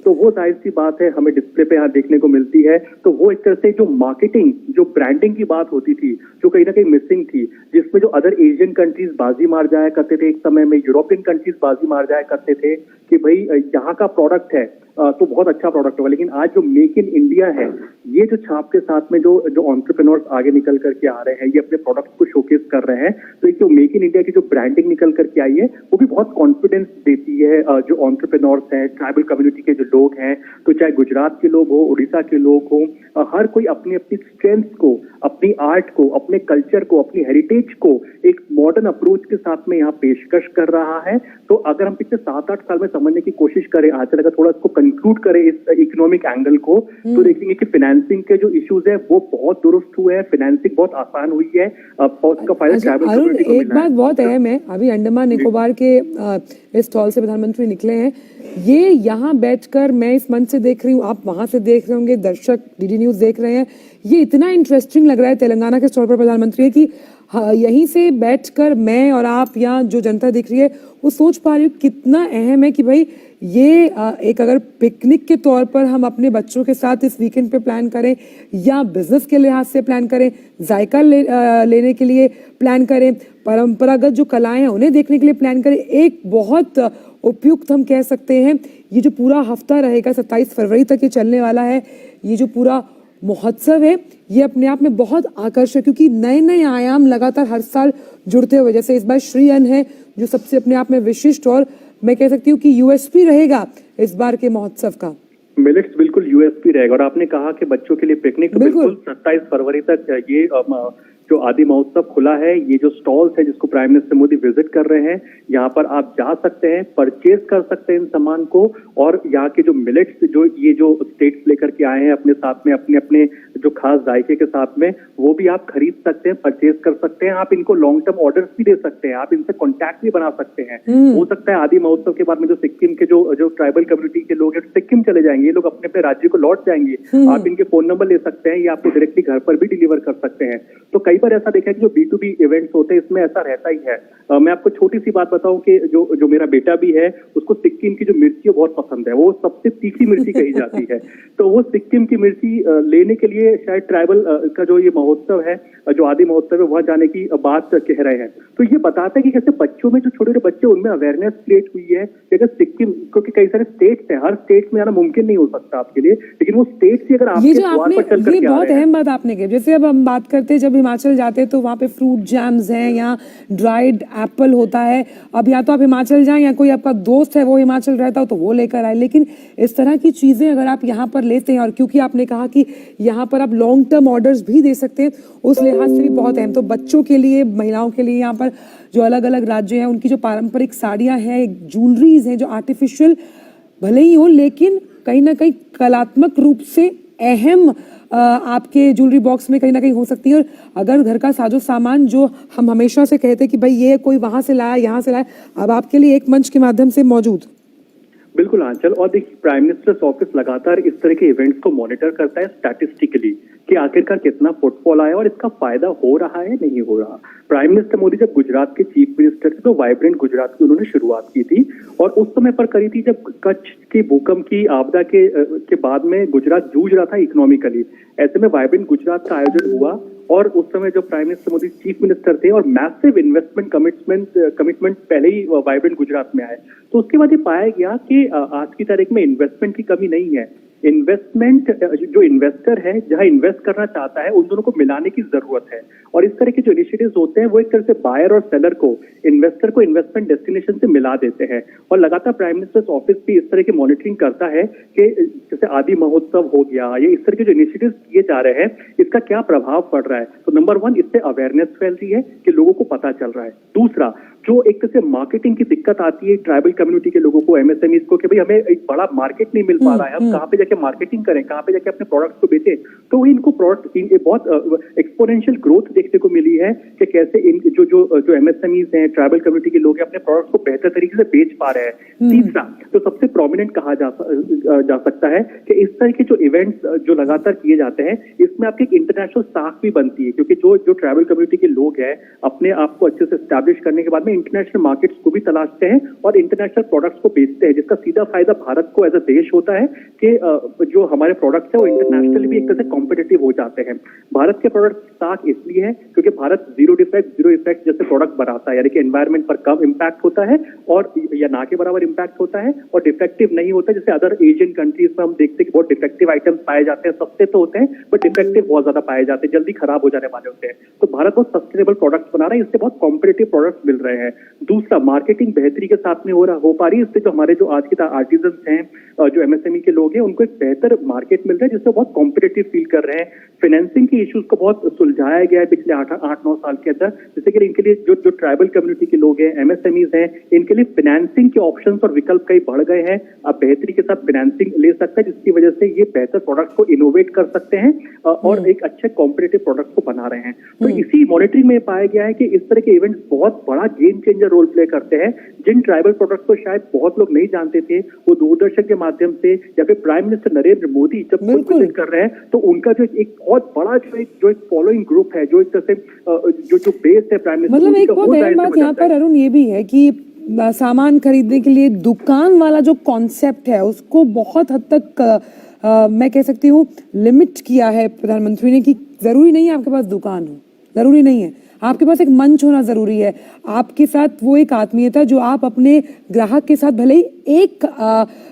तो वो जाहिर सी बात है हमें डिस्प्ले पे यहाँ देखने को मिलती है। तो वो एक तरह से जो मार्केटिंग, जो ब्रांडिंग की बात होती थी, जो कहीं ना कहीं मिसिंग थी, जिसमें जो अदर एशियन कंट्रीज बाजी मार जाया करते थे एक समय में, यूरोपियन कंट्रीज बाजी मार जाया करते थे कि भाई यहाँ का प्रोडक्ट है तो बहुत अच्छा प्रोडक्ट होगा। लेकिन आज जो मेक इन इंडिया है, ये जो छाप के साथ में जो एंटरप्रेन्योर्स आगे निकल करके आ रहे हैं, ये अपने प्रोडक्ट को शोकेस कर रहे हैं, तो एक जो मेक इन इंडिया की जो ब्रांडिंग निकल करके आई है वो भी बहुत कॉन्फिडेंस देती है। जो एंटरप्रेन्योर्स हैं, ट्राइबल कम्युनिटी के जो लोग हैं, तो चाहे गुजरात के लोग हो, उड़ीसा के लोग हो, हर कोई अपनी अपनी स्ट्रेंथ को, अपनी आर्ट को, अपने कल्चर को, अपनी हेरिटेज को एक मॉडर्न अप्रोच के साथ में यहाँ पेशकश कर रहा है। तो अगर हम पिछले 7-8 साल में समझने की कोशिश करें, आज अगर थोड़ा इसको कंक्लूड करें इस इकोनॉमिक एंगल को, तो देखेंगे कि फाइनेंसिंग के जो इश्यूज है वो बहुत दुरुस्त हुए हैं, फाइनेंसिंग बहुत आसान हुई है और उसका फायदा ट्रैवल कम्युनिटी को मिला है। एक बात बहुत अहम है, अभी अंडमान निकोबार के इस स्टॉल से प्रधानमंत्री निकले हैं, ये यहाँ बैठकर मैं इस मंच से देख रही हूँ, आप वहां से देख रहे होंगे, दर्शक DD न्यूज देख रहे हैं, ये इतना इंटरेस्टिंग लग रहा है तेलंगाना के स्टॉल पर प्रधानमंत्री है कि यहीं से बैठकर मैं और आप यहाँ जो जनता दिख रही है वो सोच पा रही हूँ कितना अहम है कि भाई ये एक अगर पिकनिक के तौर पर हम अपने बच्चों के साथ इस वीकेंड पे प्लान करें या बिजनेस के लिहाज से प्लान करें, जायका लेने के लिए प्लान करें, परंपरागत जो कलाएं हैं उन्हें देखने के लिए प्लान करें, एक बहुत उपयुक्त हम कह सकते हैं ये जो पूरा हफ्ता रहेगा 27 फरवरी तक ये चलने वाला है, ये जो पूरा महोत्सव है ये अपने आप में बहुत आकर्षक, क्योंकि नए नए आयाम लगातार हर साल जुड़ते हुए, जैसे इस बार श्री अन्न है जो सबसे अपने आप में विशिष्ट और मैं कह सकती हूँ कि USP रहेगा इस बार के महोत्सव का। मिलेट्स बिल्कुल USP रहेगा। और आपने कहा कि बच्चों के लिए पिकनिक, तो बिल्कुल 27 फरवरी तक ये जो आदि महोत्सव खुला है, ये जो स्टॉल्स है जिसको प्राइम मिनिस्टर मोदी विजिट कर रहे हैं, यहाँ पर आप जा सकते हैं, परचेज कर सकते हैं इन सामान को, और यहाँ के जो मिलेट्स जो ये जो स्टेट्स लेकर के आए हैं अपने साथ में, अपने अपने जो खास जायके के साथ में, वो भी आप खरीद सकते हैं, परचेज कर सकते हैं। आप इनको लॉन्ग टर्म ऑर्डर्स भी दे सकते हैं, आप इनसे कॉन्टैक्ट भी बना सकते हैं। हो सकता है आदि महोत्सव के बाद में जो सिक्किम के जो ट्राइबल कम्युनिटी के लोग हैं सिक्किम चले जाएंगे, ये लोग अपने अपने राज्य को लौट जाएंगे, आप इनके फोन नंबर ले सकते हैं, ये आपको डायरेक्टली घर पर भी डिलीवर कर सकते हैं। तो कई बार ऐसा देखा है कि जो B2B इवेंट्स होते हैं इसमें ऐसा रहता ही है। मैं आपको छोटी सी बात बताऊं कि जो मेरा बेटा भी है, उसको सिक्किम की जो मिर्ची बहुत पसंद है, वो सबसे तीखी मिर्ची कही जाती है, तो वो सिक्किम की मिर्ची लेने के लिए शायद ट्राइबल का जो ये महोत्सव है, जो आदि महोत्सव है, वहां जाने की बात कह रहे हैं। तो ये बताता है कि कैसे बच्चों में, जो छोटे छोटे बच्चे, उनमें अवेयरनेस क्रिएट हुई है कि अगर सिक्किम, क्योंकि कई सारे स्टेट्स हैं, हर स्टेट में आना मुमकिन नहीं हो सकता आपके लिए, लेकिन वो स्टेट से अगर आपके द्वार पर चल करके बहुत अहम बात आपने की। जैसे अब हम बात करते हैं, जब हिमाचल जाते हैं तो वहाँ पे फ्रूट जैम्स हैं या ड्राइड एप्पल होता है। अब या तो आप हिमाचल जाएं या कोई आपका दोस्त है वो हिमाचल रहता हो तो वो लेकर आए, लेकिन इस तरह की चीजें अगर आप यहाँ पर लेते हैं, और क्योंकि आपने कहा कि यहाँ पर आप लॉन्ग टर्म ऑर्डर्स भी दे सकते हैं, उस लिहाज से भी बहुत अहम। तो बच्चों के लिए, महिलाओं के लिए यहाँ पर जो अलग अलग राज्य हैं उनकी जो पारंपरिक साड़ियाँ हैं, ज्वेलरीज हैं जो आर्टिफिशियल भले ही हो लेकिन कहीं ना कहीं कलात्मक रूप से अहम आपके ज्वेलरी बॉक्स में कहीं ना कहीं हो सकती है। और अगर घर का साजो सामान जो हम हमेशा से कहते हैं कि भाई ये कोई वहां से लाया, यहाँ से लाया, अब आपके लिए एक मंच के माध्यम से मौजूद। बिल्कुल आंचल, और देखिए प्राइम मिनिस्टर्स ऑफिस लगातार इस तरह के इवेंट्स को मॉनिटर करता है स्टैटिस्टिकली कि आखिरकार कितना फुटफॉल आया और इसका फायदा हो रहा है नहीं हो रहा। प्राइम मिनिस्टर मोदी जब गुजरात के चीफ मिनिस्टर थे तो वाइब्रेंट गुजरात की उन्होंने शुरुआत की थी, और उस समय पर करी थी जब कच्छ की भूकंप की आपदा के बाद में गुजरात जूझ रहा था इकोनॉमिकली। ऐसे में वाइब्रेंट गुजरात का आयोजन हुआ, और उस समय जब prime minister Modi chief minister थे और मैसिव इन्वेस्टमेंट कमिटमेंट पहले ही वाइब्रेंट गुजरात में आए, तो उसके बाद ये पाया गया कि आज की तारीख में इन्वेस्टमेंट की कमी नहीं है। इन्वेस्टमेंट, जो इन्वेस्टर है जहां इन्वेस्ट करना चाहता है, उन दोनों को मिलाने की जरूरत है। और इस तरह के जो इनिशिएटिव्स होते हैं वो एक तरह से बायर और सेलर को, इन्वेस्टर को इन्वेस्टमेंट डेस्टिनेशन से मिला देते हैं। और लगातार प्राइम मिनिस्टर्स ऑफिस भी इस तरह की मॉनिटरिंग करता है कि जैसे आदि महोत्सव हो गया, ये इस तरह के जो इनिशिएटिव्स किए जा रहे हैं इसका क्या प्रभाव पड़ रहा है। तो नंबर 1, इससे अवेयरनेस फैल रही है कि लोगों को पता चल रहा है। दूसरा, जो एक तरह से मार्केटिंग की दिक्कत आती है ट्राइबल कम्युनिटी के लोगों को, MSMEs को, कि भाई हमें एक बड़ा मार्केट नहीं मिल पा रहा है, हम कहाँ पे जाके मार्केटिंग करें, कहाँ पे जाके अपने प्रोडक्ट्स को बेचें, तो इनको प्रोडक्ट बहुत एक्सपोनेंशियल ग्रोथ देखने को मिली है कि कैसे इन जो MSMEs हैं, ट्राइबल कम्युनिटी के लोग हैं, अपने प्रोडक्ट्स को बेहतर तरीके से बेच पा रहे हैं। तीसरा, तो सबसे प्रोमिनेंट कहा जा सकता है कि इस तरह के जो इवेंट्स जो लगातार किए जाते हैं, इसमें आपकी एक इंटरनेशनल साख भी बनती है, क्योंकि जो ट्राइबल कम्युनिटी के लोग हैं अपने आप को अच्छे से एस्टैब्लिश करने के बाद में इंटरनेशनल मार्केट्स को भी तलाशते हैं और इंटरनेशनल प्रोडक्ट्स को बेचते हैं, जिसका सीधा फायदा भारत को एज अ देश होता है कि जो हमारे प्रोडक्ट्स है वो इंटरनेशनली भी एक तरह से कॉम्पिटिटिव हो जाते हैं। भारत के प्रोडक्ट साख इसलिए है क्योंकि भारत जीरो इफेक्ट जैसे प्रोडक्ट बनाता है, यानी कि एनवायरमेंट पर कम इम्पैक्ट होता है और या ना के बराबर इम्पैक्ट होता है, और डिफेक्टिव नहीं होता जैसे अदर एशियन कंट्रीज में हम देखते हैं कि बहुत डिफेक्टिव आइटम्स पाए जाते हैं, सस्ते तो होते हैं बट डिफेक्टिव बहुत ज्यादा पाए जाते हैं, जल्दी खराब हो जाने वाले होते हैं। तो भारत बहुत सस्टेनेबल प्रोडक्ट्स बना रहा है, इससे बहुत कॉम्पिटिटिव प्रोडक्ट्स मिल रहे हैं। दूसरा, मार्केटिंग बेहतरी के साथ में हो पा रही है, इससे जो हमारे जो आज के आर्टिजन हैं, जो MSME के लोग हैं, उनको एक बेहतर मार्केट मिल रहा है जिससे बहुत कॉम्पिटिटिव फील कर रहे हैं। फाइनेंसिंग के इश्यूज को बहुत सुलझाया गया है पिछले 8-9 साल के अंदर, जैसे कि इनके लिए जो ट्राइबल कम्युनिटी के लोग हैं, MSMEs हैं, इनके लिए फाइनेंसिंग के ऑप्शंस और विकल्प कई बढ़ गए हैं। आप बेहतरी के साथ फाइनेंसिंग ले सकते हैं, जिसकी वजह से ये बेहतर प्रोडक्ट को इनोवेट कर सकते हैं और एक अच्छे कॉम्पिटिटिव प्रोडक्ट को बना रहे हैं। तो इसी मॉनिटरिंग में पाया गया है कि इस तरह के इवेंट्स बहुत बड़ा गेम चेंजर रोल प्ले करते हैं। जिन ट्राइबल प्रोडक्ट्स को शायद बहुत लोग नहीं जानते थे, वो दूरदर्शन के माध्यम से या फिर प्राइम मिनिस्टर नरेंद्र मोदी जब विजिट कर रहे हैं, तो उनका जो एक बहुत बड़ा जो एक फॉलोइंग ग्रुप है, जो एक तरह से जो बेस है प्राइम मिनिस्टर, मतलब एक बहुत अहम बात यहाँ पर अरुण ये भी है कि सामान खरीदने के लिए दुकान वाला जो कॉन्सेप्ट है उसको बहुत हद तक मैं कह सकती हूँ लिमिट किया है प्रधानमंत्री ने, कि जरूरी नहीं है आपके पास दुकान हो, जरूरी नहीं है, आपके पास एक मंच होना जरूरी है, आपके साथ वो एक आत्मीयता जो आप अपने ग्राहक के साथ भले ही एक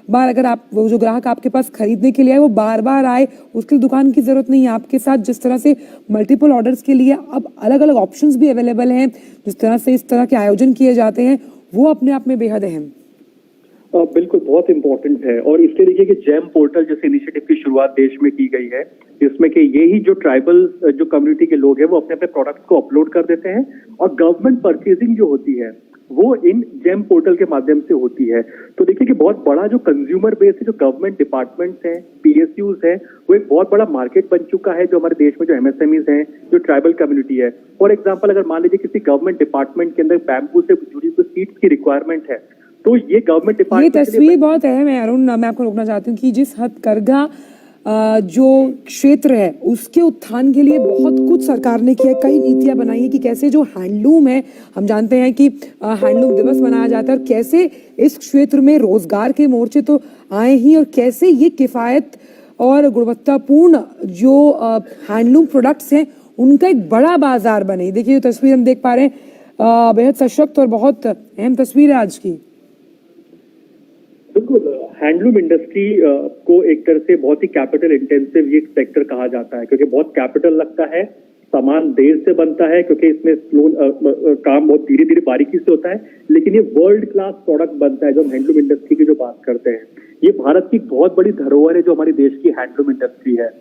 बार अगर आप वो जो ग्राहक आपके पास खरीदने के लिए आए वो बार बार आए, उसके लिए दुकान की जरूरत नहीं है। आपके साथ जिस तरह से मल्टीपल ऑर्डर्स के लिए अब अलग अलग ऑप्शंस भी अवेलेबल हैं, जिस तरह से इस तरह के आयोजन किए जाते हैं, वो अपने आप में बेहद अहम। बिल्कुल बहुत इंपॉर्टेंट है। और इसके देखिए कि जैम पोर्टल जैसे इनिशिएटिव की शुरुआत देश में की गई है, जिसमें कि यही जो ट्राइबल जो कम्युनिटी के लोग हैं वो अपने अपने प्रोडक्ट्स को अपलोड कर देते हैं और गवर्नमेंट परचेजिंग जो होती है वो इन जेम पोर्टल के माध्यम से होती है। तो देखिए कि बहुत बड़ा जो कंज्यूमर बेस है, जो गवर्नमेंट डिपार्टमेंट्स हैं, पीएसयूज है, वो एक बहुत बड़ा मार्केट बन चुका है। जो हमारे देश में जो एमएसएमईज हैं, जो ट्राइबल कम्युनिटी है, फॉर एग्जांपल अगर मान लीजिए किसी गवर्नमेंट डिपार्टमेंट के अंदर बैम्बू से जुड़ी हुई सीट्स की रिक्वायरमेंट है, तो ये गवर्नमेंट ये डिपार्टमेंट तस्वीर बहुत अहम है अरुण, मैं आपको रोकना चाहती हूँ कि जिस हथकरघा जो क्षेत्र है उसके उत्थान के लिए बहुत कुछ सरकार ने किया, कई नीतियां बनाई है कि कैसे जो हैंडलूम है, हम जानते हैं कि हैंडलूम दिवस मनाया जाता है, और कैसे इस क्षेत्र में रोजगार के मोर्चे तो आए ही, और कैसे ये किफायत और गुणवत्तापूर्ण जो हैंडलूम प्रोडक्ट्स हैं उनका एक बड़ा बाजार बने। देखिए जो तस्वीर हम देख पा रहे हैं बेहद सशक्त और बहुत अहम तस्वीर है आज की। बिल्कुल, हैंडलूम इंडस्ट्री को एक तरह से बहुत ही कैपिटल इंटेंसिव ये सेक्टर कहा जाता है, क्योंकि बहुत कैपिटल लगता है, सामान देर से बनता है, क्योंकि इसमें काम बहुत धीरे धीरे बारीकी से होता है, लेकिन ये वर्ल्ड क्लास प्रोडक्ट बनता है। जो हम हैंडलूम इंडस्ट्री की जो बात करते हैं, ये भारत की बहुत बड़ी धरोहर है जो हमारे देश की हैंडलूम इंडस्ट्री है।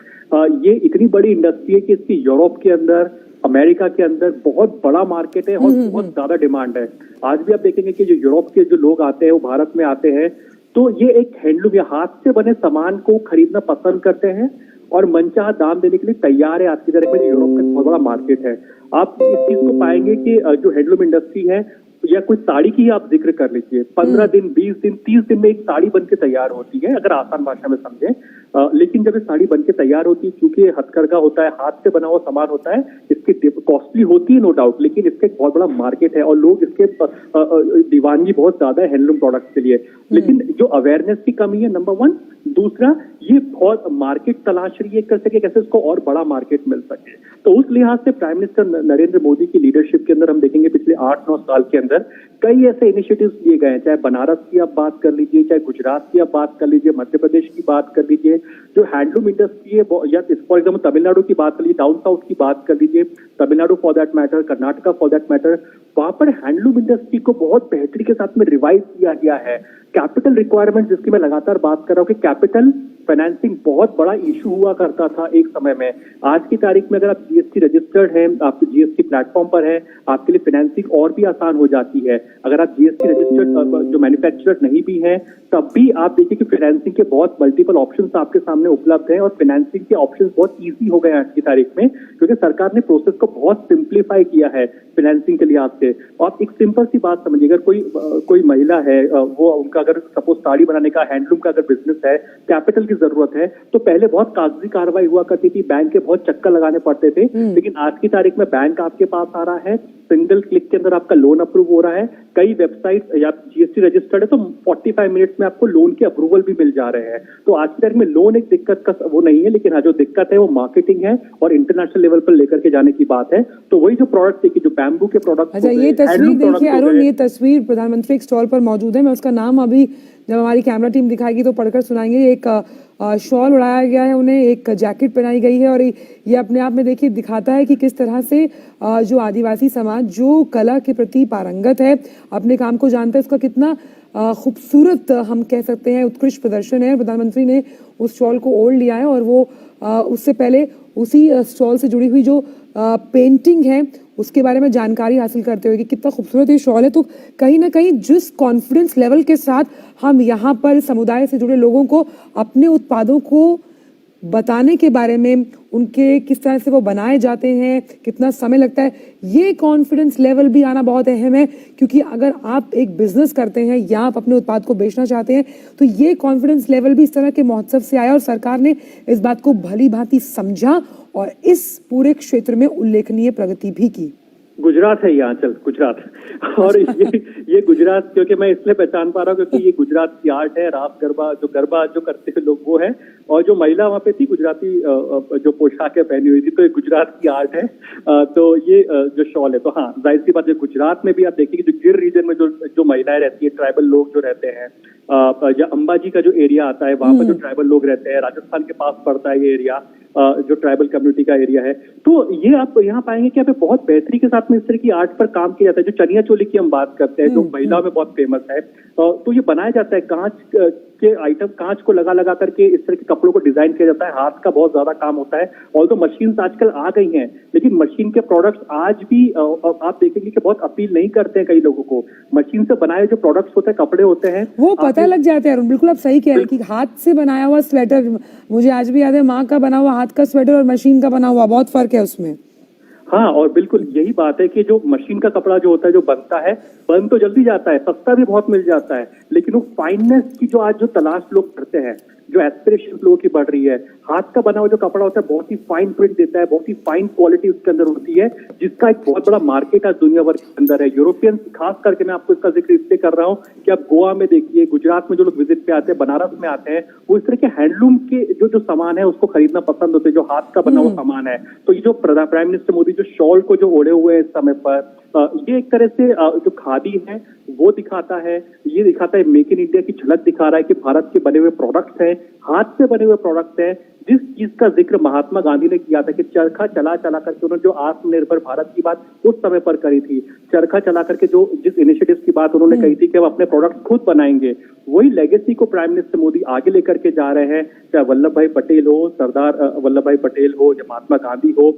ये इतनी बड़ी इंडस्ट्री है कि इसकी यूरोप के अंदर, अमेरिका के अंदर बहुत बड़ा मार्केट है और बहुत ज्यादा डिमांड है। आज भी आप देखेंगे कि जो यूरोप के जो लोग आते हैं वो भारत में आते हैं, तो ये एक हैंडलूम या हाथ से बने सामान को खरीदना पसंद करते हैं और मनचाहा दाम देने के लिए तैयार है। आज की तारीख में यूरोप का बहुत बड़ा मार्केट है। आप इस चीज को पाएंगे कि जो हैंडलूम इंडस्ट्री है, या कोई साड़ी की ही आप जिक्र कर लीजिए, 15 दिन, 20 दिन, 30 दिन में एक साड़ी बन के तैयार होती है, अगर आसान भाषा में समझे। लेकिन जब ये साड़ी बन के तैयार होती है, क्योंकि हथकरघा होता है, हाथ से बना हुआ सामान होता है, इसकी कॉस्टली होती है नो डाउट, लेकिन इसका एक बहुत बड़ा मार्केट है और लोग इसके दीवानगी बहुत ज्यादा है हैंडलूम प्रोडक्ट्स के लिए। लेकिन जो अवेयरनेस की कमी है, नंबर 1। दूसरा, ये बहुत मार्केट तलाश रही है कर सके, कैसे इसको और बड़ा मार्केट मिल सके। तो उस लिहाज से प्राइम मिनिस्टर नरेंद्र मोदी की लीडरशिप के अंदर हम देखेंगे पिछले 8-9 साल के अंदर कई ऐसे इनिशिएटिव्स लिए गए हैं। चाहे बनारस की आप बात कर लीजिए, चाहे गुजरात की आप बात कर लीजिए, मध्य प्रदेश की बात कर लीजिए, जो हैंडलूम इंडस्ट्री है, या फॉर एग्जाम्पल तमिलनाडु की बात कर लीजिए, डाउन साउथ की बात कर लीजिए, Tamil Nadu for that matter, Karnataka for that matter, वहां पर हैंडलूम इंडस्ट्री को बहुत बेहतरी के साथ में रिवाइव किया गया है। कैपिटल रिक्वायरमेंट, जिसकी मैं लगातार बात कर रहा हूँ कि कैपिटल फाइनेंसिंग बहुत बड़ा इशू हुआ करता था एक समय में। आज की तारीख में अगर आप जीएसटी रजिस्टर्ड हैं, आप जीएसटी प्लेटफॉर्म पर हैं, आपके लिए फाइनेंसिंग और भी आसान हो जाती है। अगर आप जीएसटी रजिस्टर्ड जो मैन्युफैक्चरर नहीं भी हैं, तब भी आप देखिए कि फाइनेंसिंग के बहुत मल्टीपल ऑप्शंस आपके सामने उपलब्ध हैं और फाइनेंसिंग के ऑप्शंस बहुत इजी हो गए हैं आज की तारीख में, क्योंकि सरकार ने प्रोसेस को बहुत सिंप्लीफाई किया है फाइनेंसिंग के लिहाज से। आप एक सिंपल सी बात समझिए, अगर कोई महिला है, वो उनका अगर सपोज साड़ी बनाने का, हैंडलूम का अगर बिजनेस है, कैपिटल की जरूरत है, तो पहले बहुत कागजी कार्रवाई हुआ करती थी, बैंक के बहुत चक्कर लगाने पड़ते थे। लेकिन आज की तारीख में बैंक आपके पास आ रहा है, सिंगल क्लिक के अंदर आपका लोन अप्रूव हो रहा है। कई वेबसाइट या जीएसटी रजिस्टर्ड है तो 45 मिनट्स में आपको लोन के अप्रूवल भी मिल जा रहे हैं। तो आज की तारीख में लोन एक दिक्कत का वो नहीं है, लेकिन हाँ जो दिक्कत है वो मार्केटिंग है और इंटरनेशनल लेवल पर लेकर के जाने की बात है। तो वही जो प्रोडक्ट देखिए, जो बैम्बू के प्रोडक्ट। अच्छा, ये तस्वीर देखिए अरुण, ये तस्वीर प्रधानमंत्री एक स्टॉल पर मौजूद है। मैं उसका नाम अभी जब हमारी कैमरा टीम दिखाएगी तो पढ़कर सुनाएंगे। एक शॉल उड़ाया गया है उन्हें, एक जैकेट पहनाई गई है, और ये अपने आप में देखिए दिखाता है कि किस तरह से जो आदिवासी समाज जो कला के प्रति पारंगत है, अपने काम को जानता है, उसका कितना खूबसूरत हम कह सकते हैं उत्कृष्ट प्रदर्शन है। प्रधानमंत्री ने उस शॉल को ओढ़ लिया है और वो उससे पहले उसी शॉल से जुड़ी हुई जो पेंटिंग है उसके बारे में जानकारी हासिल करते हुए कि कितना खूबसूरत ये शॉल है। तो कहीं ना कहीं जिस कॉन्फिडेंस लेवल के साथ हम यहाँ पर समुदाय से जुड़े लोगों को अपने उत्पादों को बताने के बारे में, उनके किस तरह से वो बनाए जाते हैं, कितना समय लगता है, ये कॉन्फिडेंस लेवल भी आना बहुत अहम है। क्योंकि अगर आप एक बिजनेस करते हैं या आप अपने उत्पाद को बेचना चाहते हैं तो ये कॉन्फिडेंस लेवल भी इस तरह के महोत्सव से आया और सरकार ने इस बात को भली भांति समझा और इस पूरे क्षेत्र में उल्लेखनीय प्रगति भी की। गुजरात है यहाँ, चल गुजरात। और ये गुजरात क्योंकि मैं इसलिए पहचान पा रहा हूँ क्योंकि ये गुजरात की आर्ट है। रास गरबा जो करते हैं लोग वो है, और जो महिला वहाँ पे थी गुजराती जो पोशाकें पहनी हुई थी, तो ये गुजरात की आर्ट है। तो ये जो शॉल है, तो हाँ जाहिर सी बात है गुजरात में भी आप देखिए जो गिर रीजन में जो महिलाएं रहती है, ट्राइबल लोग जो रहते हैं, या अंबाजी का जो एरिया आता है वहां पर जो ट्राइबल लोग रहते हैं, राजस्थान के पास पड़ता है ये एरिया, जो ट्राइबल कम्युनिटी का एरिया है। तो ये आप यहाँ पाएंगे कि यहाँ पे बहुत बेहतरी के साथ में इस तरह की आर्ट पर काम किया जाता है। जो चनिया चोली की हम बात करते हैं, जो महिलाओं में बहुत फेमस है, तो ये बनाया जाता है कांच के आइटम कांच को लगा लगा करके इस तरह के कपड़ों को डिजाइन किया जाता है। हाथ का बहुत ज्यादा काम होता है। और तो मशीन आजकल आ गई हैं, लेकिन मशीन के प्रोडक्ट्स आज भी आप देखेंगे कि बहुत अपील नहीं करते हैं कई लोगों को। मशीन से बनाए जो प्रोडक्ट्स होते हैं, कपड़े होते हैं, वो पता लग जाते हैं। बिल्कुल आप सही कह रहे हैं कि हाथ से बनाया हुआ स्वेटर, मुझे आज भी याद है माँ का बना हुआ हाथ का स्वेटर और मशीन का बना हुआ, बहुत फर्क है उसमें। हाँ, और बिल्कुल यही बात है कि जो मशीन का कपड़ा जो होता है, जो बनता है, बन तो जल्दी जाता है, सस्ता भी बहुत मिल जाता है, लेकिन वो फाइननेस की जो आज जो तलाश लोग करते हैं, जो एस्पिरेशन लोगों की बढ़ रही है, हाथ का बना हुआ जो कपड़ा होता है बहुत ही फाइन प्रिंट देता है, बहुत ही फाइन क्वालिटी उसके अंदर होती है, जिसका एक बहुत बड़ा मार्केट आज दुनिया भर के अंदर है। यूरोपियन खास करके, मैं आपको इसका जिक्र इसलिए कर रहा हूँ कि आप गोवा में देखिए, गुजरात में जो लोग विजिट पे आते हैं, बनारस में आते हैं, वो इस तरह के हैंडलूम के जो सामान है उसको खरीदना पसंद होते हैं, जो हाथ का बना हुआ सामान है। तो ये जो प्राइम मिनिस्टर मोदी जो शॉल को जो ओढ़े हुए हैं इस समय पर, ये एक तरह से जो खादी है वो दिखाता है, ये दिखाता है, मेक इन इंडिया की झलक दिखा रहा है कि भारत के बने हुए प्रोडक्ट्स हैं, हाथ से बने हुए प्रोडक्ट्स हैं। जिस चीज का जिक्र महात्मा गांधी ने किया था कि चरखा चला चला करके उन्होंने जो आत्मनिर्भर भारत की बात उस समय पर करी थी, चरखा चला करके जो जिस इनिशिएटिव की बात उन्होंने कही थी कि हम अपने प्रोडक्ट्स खुद बनाएंगे, वही लेगेसी को प्राइम मिनिस्टर मोदी आगे लेकर के जा रहे हैं। चाहे वल्लभ भाई पटेल हो, सरदार वल्लभ भाई पटेल हो, या महात्मा गांधी हो,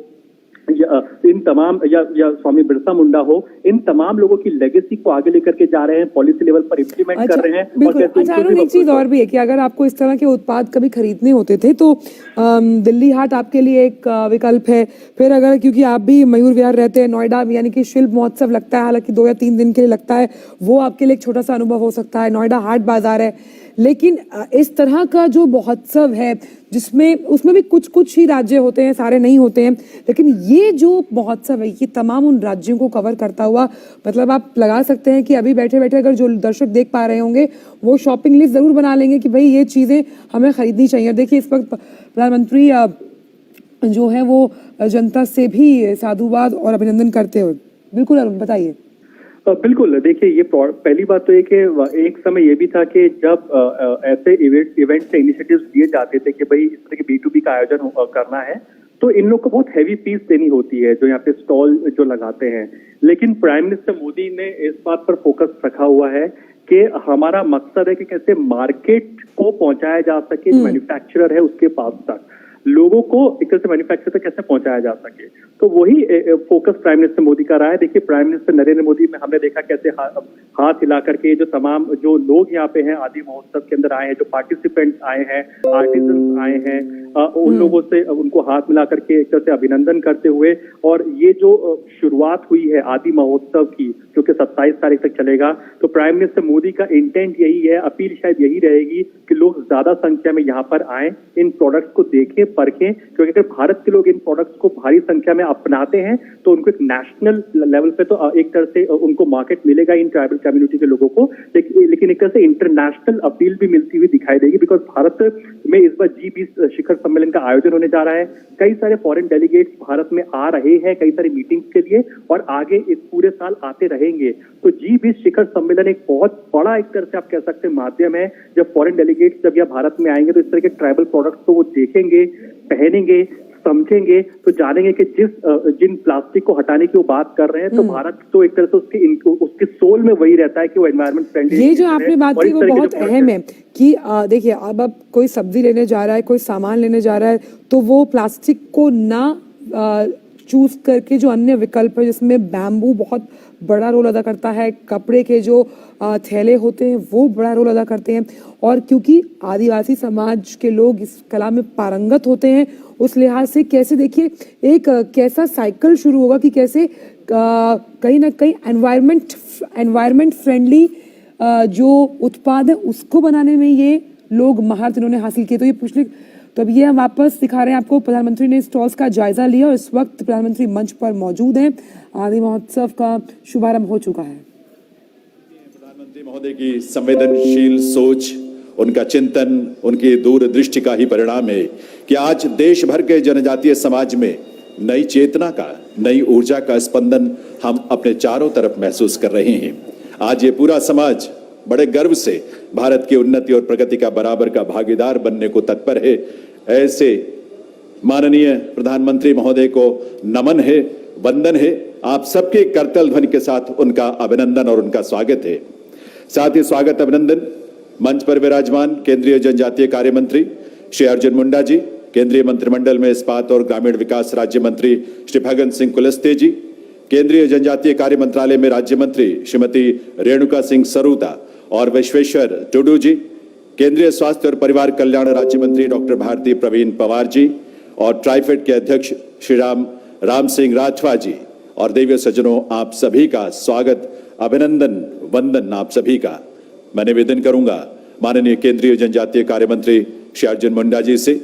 या इन तमाम या स्वामी बिरसा मुंडा हो, इन तमाम लोगों की लेगेसी को आगे लेकर के जा रहे हैं, पॉलिसी लेवल पर इम्प्लीमेंट कर रहे हैं। बिल्कुल। अच्छा, एक चीज और भी है कि अगर आपको इस तरह के उत्पाद कभी खरीदने होते थे तो दिल्ली हाट आपके लिए एक विकल्प है। फिर अगर, क्योंकि आप भी मयूर विहार रहते हैं, नोएडा यानी कि शिल्प महोत्सव लगता है, हालांकि 2 या 3 दिन के लिए लगता है, वो आपके लिए एक छोटा सा अनुभव हो सकता है। नोएडा हाट बाजार है, लेकिन इस तरह का जो महोत्सव है जिसमें उसमें भी कुछ कुछ ही राज्य होते हैं, सारे नहीं होते हैं, लेकिन ये जो महोत्सव है ये तमाम उन राज्यों को कवर करता हुआ, मतलब आप लगा सकते हैं कि अभी बैठे बैठे अगर जो दर्शक देख पा रहे होंगे वो शॉपिंग लिस्ट जरूर बना लेंगे कि भाई ये चीजें हमें खरीदनी चाहिए। देखिए इस वक्त प्रधानमंत्री जो है वो जनता से भी साधुवाद और अभिनंदन करते हुए। बिल्कुल अरुण, बताइए। बिल्कुल, देखिए ये पहली बात तो ये कि एक समय ये भी था कि जब ऐसे इवेंट से इनिशिएटिव्स दिए जाते थे कि भाई इस तरह के B2B का आयोजन करना है, तो इन लोग को बहुत हैवी फीस देनी होती है जो यहाँ पे स्टॉल जो लगाते हैं। लेकिन प्राइम मिनिस्टर मोदी ने इस बात पर फोकस रखा हुआ है कि हमारा मकसद है कि कैसे मार्केट को पहुंचाया जा सके, मैन्युफैक्चरर है उसके पास तक, लोगों को एक तरह से मैन्युफैक्चर तक कैसे पहुंचाया जा सके। तो वही फोकस प्राइम मिनिस्टर मोदी का रहा है। देखिए प्राइम मिनिस्टर नरेंद्र मोदी में हमने देखा कैसे हाथ हिला करके जो तमाम जो लोग यहाँ पे हैं आदि महोत्सव के अंदर आए हैं, जो पार्टिसिपेंट्स आए हैं, आर्टिजन आए हैं, उन लोगों से उनको हाथ मिला करके एक तरह से अभिनंदन करते हुए, और ये जो शुरुआत हुई है आदि महोत्सव की जो कि 27 तारीख तक चलेगा, तो प्राइम मिनिस्टर मोदी का इंटेंट यही है, अपील शायद यही रहेगी कि लोग ज्यादा संख्या में यहाँ पर आए, इन प्रोडक्ट्स को देखें, परखें, क्योंकि अगर भारत के लोग इन प्रोडक्ट्स को भारी संख्या में अपनाते हैं तो उनको एक नेशनल लेवल पे तो एक तरह से उनको मार्केट मिलेगा इन ट्राइबल कम्युनिटी के लोगों को, लेकिन एक तरह से इंटरनेशनल अपील भी मिलती हुई दिखाई देगी। बिकॉज भारत में इस बार G20 शिखर सम्मेलन का आयोजन होने जा रहा है, कई सारे फॉरेन डेलीगेट्स भारत में आ रहे हैं कई सारी मीटिंग्स के लिए, और आगे इस पूरे साल आते रहेंगे। तो G20 शिखर सम्मेलन एक बहुत बड़ा एक तरह से आप कह सकते हैं माध्यम है, जब फॉरेन डेलीगेट्स जब यहाँ भारत में आएंगे तो इस तरह के ट्राइबल प्रोडक्ट्स को वो देखेंगे, पहनेंगे, समझेंगे, तो जानेंगे कि जिन प्लास्टिक को हटाने की वो बात कर रहे हैं, तो भारत तो एक तरह से उसके सोल में वही रहता है कि वो एनवायरमेंट फ्रेंडली। ये जो आपने बात की वो बहुत अहम है कि देखिए अब कोई सब्जी लेने जा रहा है, कोई सामान लेने जा रहा है, तो वो प्लास्टिक को ना चूज करके जो अन्य विकल्प है जिसमें बैम्बू बहुत बड़ा रोल अदा करता है, कपड़े के जो थैले होते हैं वो बड़ा रोल अदा करते हैं, और क्योंकि आदिवासी समाज के लोग इस कला में पारंगत होते हैं, उस लिहाज से कैसे देखिए एक कैसा साइकिल शुरू होगा कि कैसे कहीं ना कहीं एनवायरमेंट फ्रेंडली जो उत्पाद है उसको बनाने में ये लोग महारत इन्होंने हासिल की। तो ये पिछले तो अब ये हम वापस दिखा रहे हैं आपको, प्रधानमंत्री ने स्टॉल्स का जायजा लिया और इस वक्त प्रधानमंत्री मंच पर मौजूद हैं। आदि महोत्सव का शुभारंभ हो चुका है। प्रधानमंत्री महोदय की संवेदनशील सोच, उनका चिंतन, उनकी दूरदृष्टि का ही परिणाम है कि आज देश भर के जनजातीय समाज में नई चेतना का, नई ऊर्जा का स्पंदन हम अपने चारों तरफ महसूस कर रहे हैं। आज ये पूरा समाज बड़े गर्व से भारत की उन्नति और प्रगति का बराबर का भागीदार बनने को तत्पर है। ऐसे माननीय प्रधानमंत्री महोदय को नमन है, वंदन है। आप सबके करतल ध्वनि के साथ उनका अभिनंदन और उनका स्वागत है। साथ ही स्वागत अभिनंदन मंच पर विराजमान केंद्रीय जनजातीय कार्य मंत्री श्री अर्जुन मुंडा जी, केंद्रीय मंत्रिमंडल में इस्पात और ग्रामीण विकास राज्य मंत्री श्री फग्गन सिंह कुलस्ते जी, केंद्रीय जनजातीय कार्य मंत्रालय में राज्य मंत्री श्रीमती रेणुका सिंह सरूता और विश्वेश्वर टुडू जी, केंद्रीय स्वास्थ्य और परिवार कल्याण राज्य मंत्री डॉक्टर भारती प्रवीण पवार जी और ट्राइफेड के अध्यक्ष श्री राम सिंह राठवा जी और देवी सज्जनों, आप सभी का स्वागत, अभिनंदन, वंदन आप सभी का। मैं निवेदन करूंगा माननीय केंद्रीय जनजातीय कार्य मंत्री श्री अर्जुन मुंडा जी से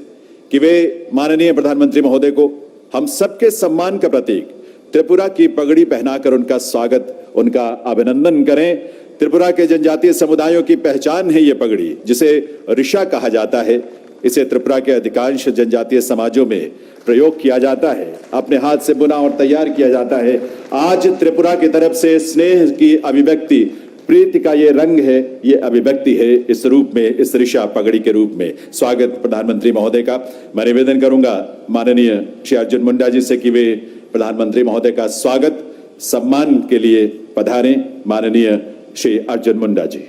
कि वे माननीय प्रधानमंत्री महोदय को हम सबके सम्मान का प्रतीक त्रिपुरा की पगड़ी पहनाकर उनका स्वागत, उनका अभिनंदन करें। त्रिपुरा के जनजातीय समुदायों की पहचान है ये पगड़ी, जिसे ऋषा कहा जाता है। इसे त्रिपुरा के अधिकांश जनजातीय समाजों में प्रयोग किया जाता है, अपने हाथ से बुना और तैयार किया जाता है। आज त्रिपुरा की तरफ से स्नेह की अभिव्यक्ति, प्रीति का ये रंग है, ये अभिव्यक्ति है इस रूप में, इस ऋषा पगड़ी के रूप में। स्वागत प्रधानमंत्री महोदय का। मैं निवेदन करूंगा माननीय श्री अर्जुन मुंडा जी से कि वे प्रधानमंत्री महोदय का स्वागत सम्मान के लिए पधारें। माननीय श्री अर्जुन मुंडा जी।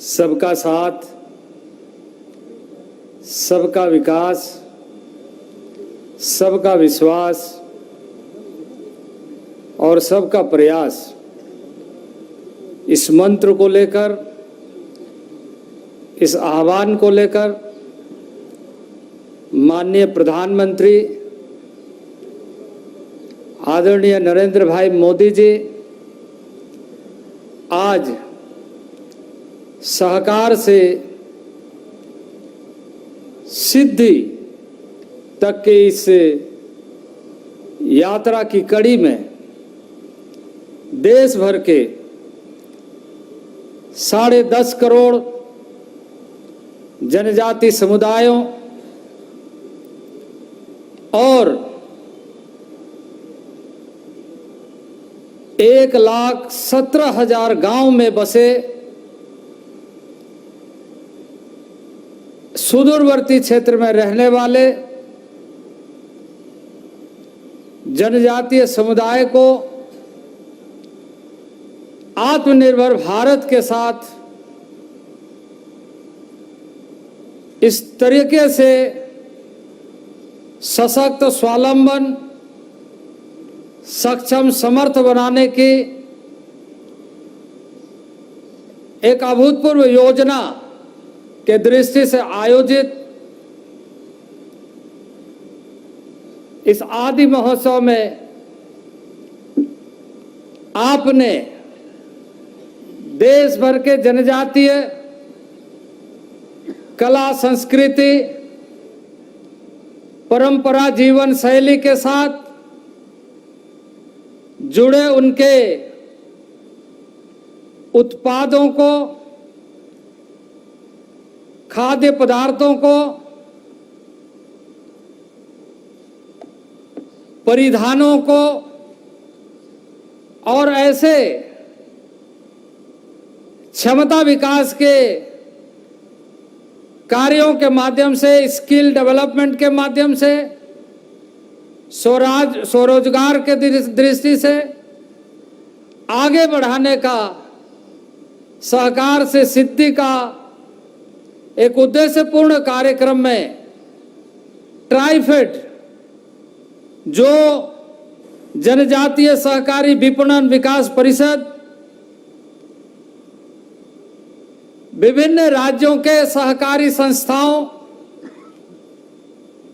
सबका साथ, सबका विकास, सबका विश्वास और सबका प्रयास, इस मंत्र को लेकर, इस आह्वान को लेकर माननीय प्रधानमंत्री आदरणीय नरेंद्र भाई मोदी जी आज सहकार से सिद्धि तक के इस यात्रा की कड़ी में देश भर के 10.5 करोड़ जनजाति समुदायों और 1,17,000 गांव में बसे सुदूरवर्ती क्षेत्र में रहने वाले जनजातीय समुदाय को आत्मनिर्भर भारत के साथ इस तरीके से सशक्त, स्वावलंबन, सक्षम, समर्थ बनाने की एक अभूतपूर्व योजना के दृष्टि से आयोजित इस आदि महोत्सव में आपने देश भर के जनजातीय कला, संस्कृति, परंपरा, जीवन शैली के साथ जुड़े उनके उत्पादों को, खाद्य पदार्थों को, परिधानों को और ऐसे क्षमता विकास के कार्यों के माध्यम से, स्किल डेवलपमेंट के माध्यम से, स्वरोजगार के दृष्टि से आगे बढ़ाने का, सहकार से सिद्धि का एक उद्देश्यपूर्ण कार्यक्रम में ट्राइफेड, जो जनजातीय सहकारी विपणन विकास परिषद, विभिन्न राज्यों के सहकारी संस्थाओं,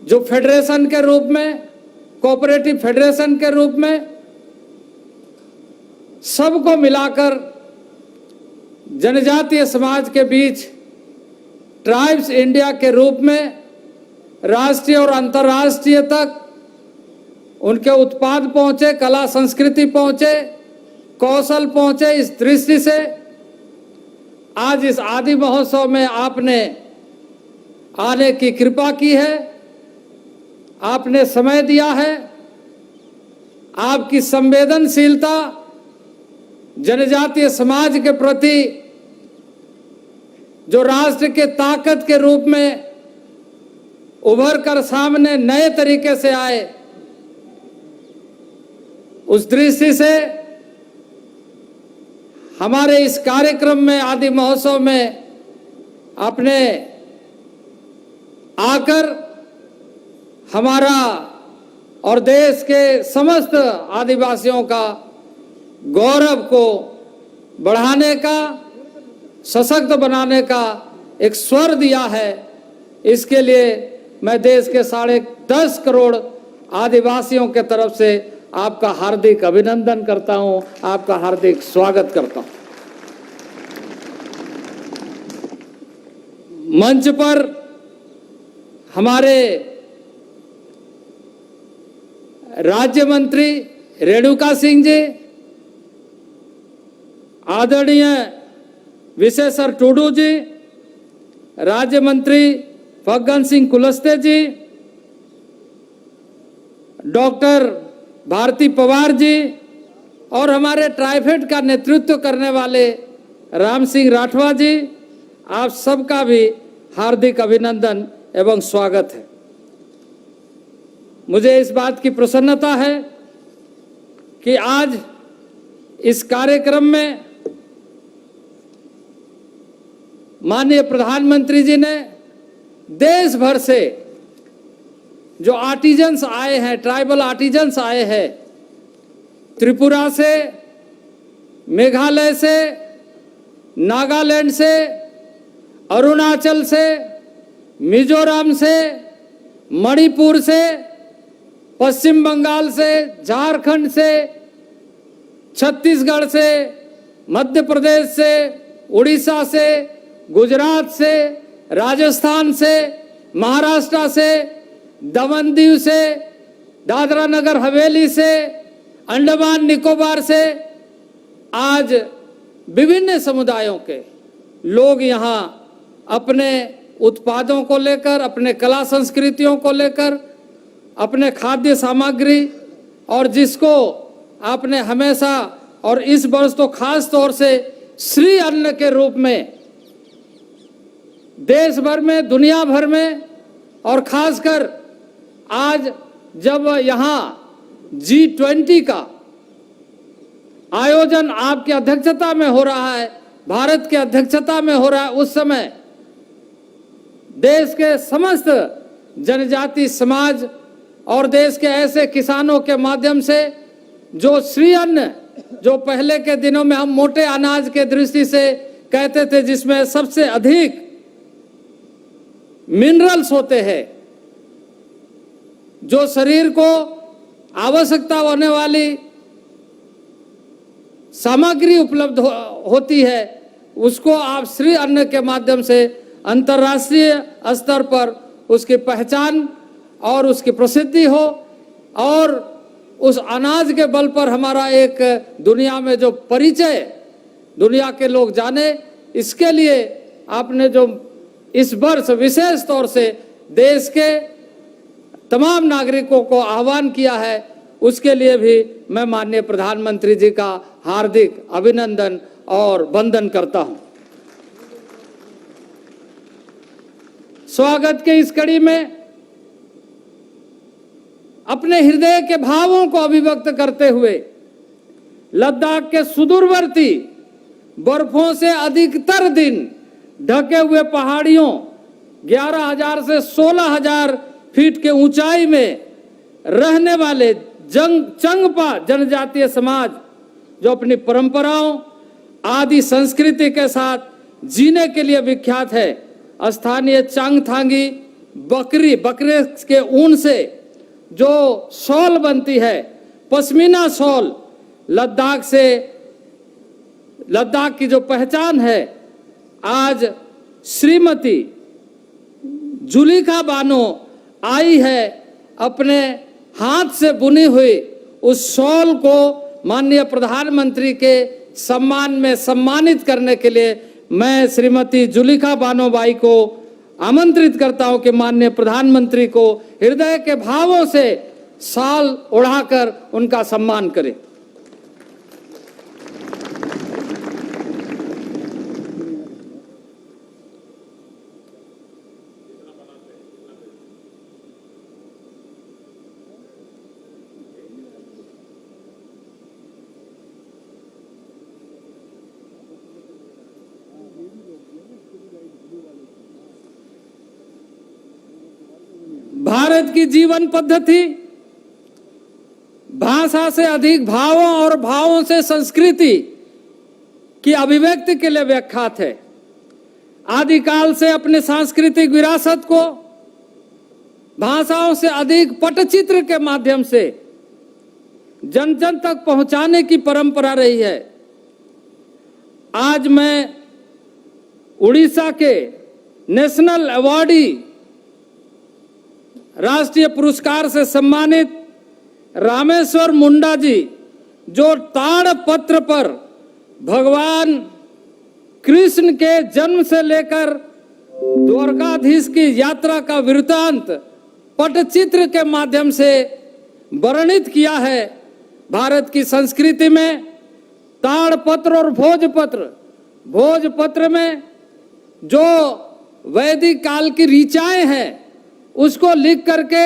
जो फेडरेशन के रूप में, कोऑपरेटिव फेडरेशन के रूप में, सबको मिलाकर जनजातीय समाज के बीच ट्राइब्स इंडिया के रूप में राष्ट्रीय और अंतर्राष्ट्रीय तक उनके उत्पाद पहुंचे, कला संस्कृति पहुंचे, कौशल पहुंचे। इस दृष्टि से आज इस आदि महोत्सव में आपने आने की कृपा की है, आपने समय दिया है। आपकी संवेदनशीलता जनजातीय समाज के प्रति जो राष्ट्र के ताकत के रूप में उभर कर सामने नए तरीके से आए, उस दृष्टि से हमारे इस कार्यक्रम में, आदि महोत्सव में आपने आकर हमारा और देश के समस्त आदिवासियों का गौरव को बढ़ाने का, सशक्त बनाने का एक स्वर दिया है। इसके लिए मैं देश के 10.5 करोड़ आदिवासियों के तरफ से आपका हार्दिक अभिनंदन करता हूं, आपका हार्दिक स्वागत करता हूं। मंच पर हमारे राज्य मंत्री रेणुका सिंह जी, आदरणीय विशेश्वर टूडू जी, राज्य मंत्री फग्गन सिंह कुलस्ते जी, डॉक्टर भारती पवार जी और हमारे ट्राइफेड का नेतृत्व करने वाले राम सिंह राठवा जी, आप सबका भी हार्दिक अभिनंदन एवं स्वागत है। मुझे इस बात की प्रसन्नता है कि आज इस कार्यक्रम में माननीय प्रधानमंत्री जी ने देश भर से जो आर्टिजन्स आए हैं, ट्राइबल आर्टिजन्स आए हैं, त्रिपुरा से, मेघालय से, नागालैंड से, अरुणाचल से, मिजोरम से, मणिपुर से, पश्चिम बंगाल से, झारखंड से, छत्तीसगढ़ से, मध्य प्रदेश से, उड़ीसा से, गुजरात से, राजस्थान से, महाराष्ट्र से, दमन दीव से, दादरा नगर हवेली से, अंडमान निकोबार से, आज विभिन्न समुदायों के लोग यहाँ अपने उत्पादों को लेकर, अपने कला संस्कृतियों को लेकर, अपने खाद्य सामग्री और जिसको आपने हमेशा और इस वर्ष तो खास तौर से श्री अन्न के रूप में देश भर में, दुनिया भर में और खासकर आज जब यहाँ G20 का आयोजन आपकी अध्यक्षता में हो रहा है, भारत की अध्यक्षता में हो रहा है, उस समय देश के समस्त जनजाति समाज और देश के ऐसे किसानों के माध्यम से जो श्री अन्न, जो पहले के दिनों में हम मोटे अनाज के दृष्टि से कहते थे, जिसमें सबसे अधिक मिनरल्स होते हैं, जो शरीर को आवश्यकता होने वाली सामग्री उपलब्ध होती है, उसको आप श्री अन्न के माध्यम से अंतर्राष्ट्रीय स्तर पर उसकी पहचान और उसकी प्रसिद्धि हो और उस अनाज के बल पर हमारा एक दुनिया में जो परिचय दुनिया के लोग जाने, इसके लिए आपने जो इस वर्ष विशेष तौर से देश के तमाम नागरिकों को आह्वान किया है, उसके लिए भी मैं माननीय प्रधानमंत्री जी का हार्दिक अभिनंदन और वंदन करता हूं। स्वागत के इस कड़ी में अपने हृदय के भावों को अभिव्यक्त करते हुए लद्दाख के सुदूरवर्ती बर्फों से अधिकतर दिन ढके हुए पहाड़ियों 11,000 से 16,000 फीट के ऊंचाई में रहने वाले चंगपा जनजातीय समाज, जो अपनी परंपराओं, आदि संस्कृति के साथ जीने के लिए विख्यात है, स्थानीय चांगथांगी बकरे के ऊन से जो शॉल बनती है, पश्मीना शॉल, लद्दाख की जो पहचान है, आज श्रीमती जुलिका बानो आई है अपने हाथ से बुनी हुई उस शॉल को माननीय प्रधानमंत्री के सम्मान में सम्मानित करने के लिए मैं श्रीमती जुलिका बानो बाई को आमंत्रित करता हूं कि माननीय प्रधानमंत्री को हृदय के भावों से शाल ओढ़ाकर उनका सम्मान करें। भारत की जीवन पद्धति भाषा से अधिक भावों और भावों से संस्कृति की अभिव्यक्ति के लिए विख्यात है। आदिकाल से अपने सांस्कृतिक विरासत को भाषाओं से अधिक पटचित्र के माध्यम से जन जन तक पहुंचाने की परंपरा रही है। आज मैं उड़ीसा के नेशनल अवार्डी राष्ट्रीय पुरस्कार से सम्मानित रामेश्वर मुंडा जी, जो ताड़पत्र पर भगवान कृष्ण के जन्म से लेकर द्वारकाधीश की यात्रा का वृत्तांत पटचित्र के माध्यम से वर्णित किया है। भारत की संस्कृति में ताड़पत्र और भोजपत्र में जो वैदिक काल की ऋचाएं हैं उसको लिख करके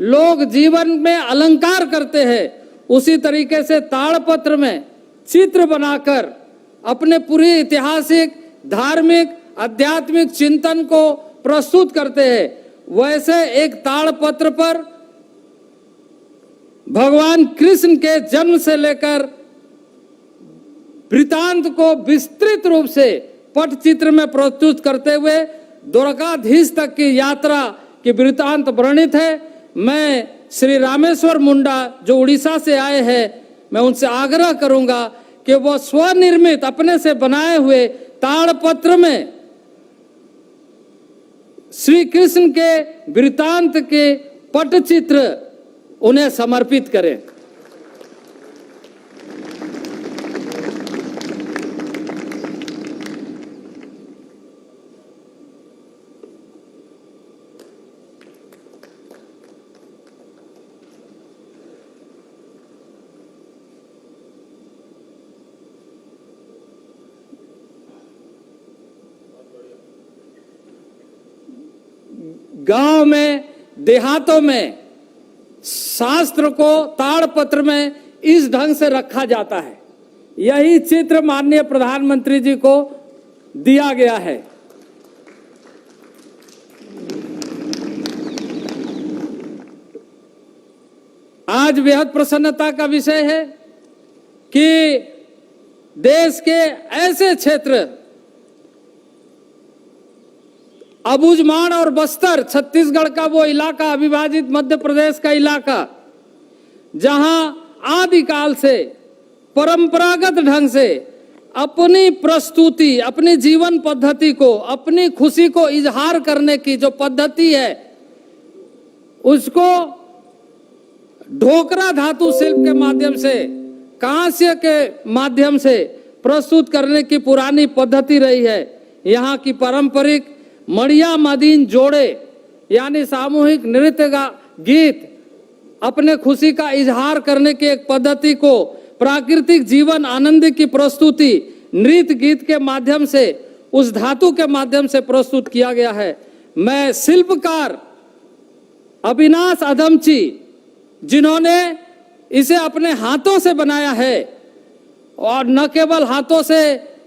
लोग जीवन में अलंकार करते हैं। उसी तरीके से ताड़पत्र में चित्र बनाकर अपने पूरे ऐतिहासिक, धार्मिक, आध्यात्मिक चिंतन को प्रस्तुत करते हैं। वैसे एक ताड़पत्र पर भगवान कृष्ण के जन्म से लेकर वृत्तांत को विस्तृत रूप से पटचित्र में प्रस्तुत करते हुए द्वारकाधीश तक की यात्रा की वृत्तांत वर्णित है। मैं श्री रामेश्वर मुंडा जो उड़ीसा से आए हैं, मैं उनसे आग्रह करूंगा कि वो स्वनिर्मित अपने से बनाए हुए ताड़पत्र में श्री कृष्ण के वृत्तांत के पटचित्र उन्हें समर्पित करें। गांव में, देहातों में शास्त्र को ताड़पत्र में इस ढंग से रखा जाता है। यही चित्र माननीय प्रधानमंत्री जी को दिया गया है। आज बेहद प्रसन्नता का विषय है कि देश के ऐसे क्षेत्र अबुझमाड़ और बस्तर, छत्तीसगढ़ का वो इलाका, अविभाजित मध्य प्रदेश का इलाका, जहां आदिकाल से परंपरागत ढंग से अपनी प्रस्तुति, अपनी जीवन पद्धति को, अपनी खुशी को इजहार करने की जो पद्धति है, उसको ढोकरा धातु शिल्प के माध्यम से, कांस्य के माध्यम से प्रस्तुत करने की पुरानी पद्धति रही है। यहाँ की पारंपरिक मड़िया मदीन जोड़े यानी सामूहिक नृत्य का गीत अपने खुशी का इजहार करने की एक पद्धति को प्राकृतिक जीवन आनंद की प्रस्तुति नृत्य गीत के माध्यम से, उस धातु के माध्यम से प्रस्तुत किया गया है। मैं शिल्पकार अविनाश अधमची, जिन्होंने इसे अपने हाथों से बनाया है, और न केवल हाथों से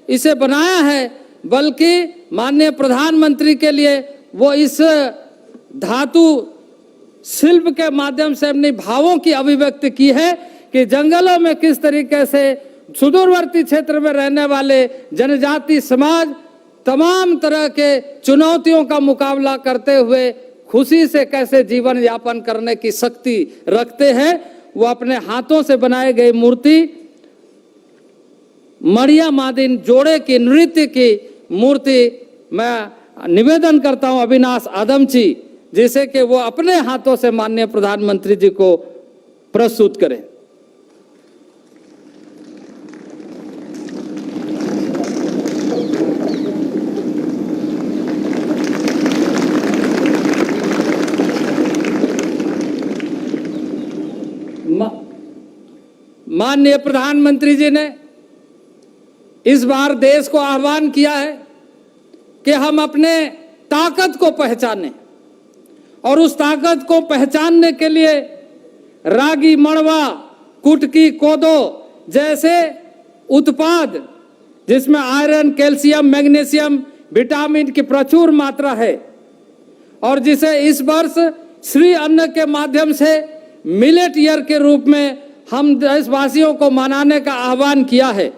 इसे बनाया है बल्कि माननीय प्रधानमंत्री के लिए वो इस धातु शिल्प के माध्यम से अपने भावों की अभिव्यक्ति की है कि जंगलों में किस तरीके से सुदूरवर्ती क्षेत्र में रहने वाले जनजाति समाज तमाम तरह के चुनौतियों का मुकाबला करते हुए खुशी से कैसे जीवन यापन करने की शक्ति रखते हैं। वो अपने हाथों से बनाए गए मूर्ति मड़िया मादिन जोड़े की नृत्य की मूर्ति मैं निवेदन करता हूं अविनाश आदमची, जिसे कि वो अपने हाथों से माननीय प्रधानमंत्री जी को प्रस्तुत करें। माननीय प्रधानमंत्री जी ने इस बार देश को आह्वान किया है कि हम अपने ताकत को पहचानें, और उस ताकत को पहचानने के लिए रागी, मड़वा, कुटकी, कोदो जैसे उत्पाद जिसमें आयरन, कैल्शियम, मैग्नीशियम, विटामिन की प्रचुर मात्रा है, और जिसे इस वर्ष श्री अन्न के माध्यम से मिलेट ईयर के रूप में हम देशवासियों को मनाने का आह्वान किया है।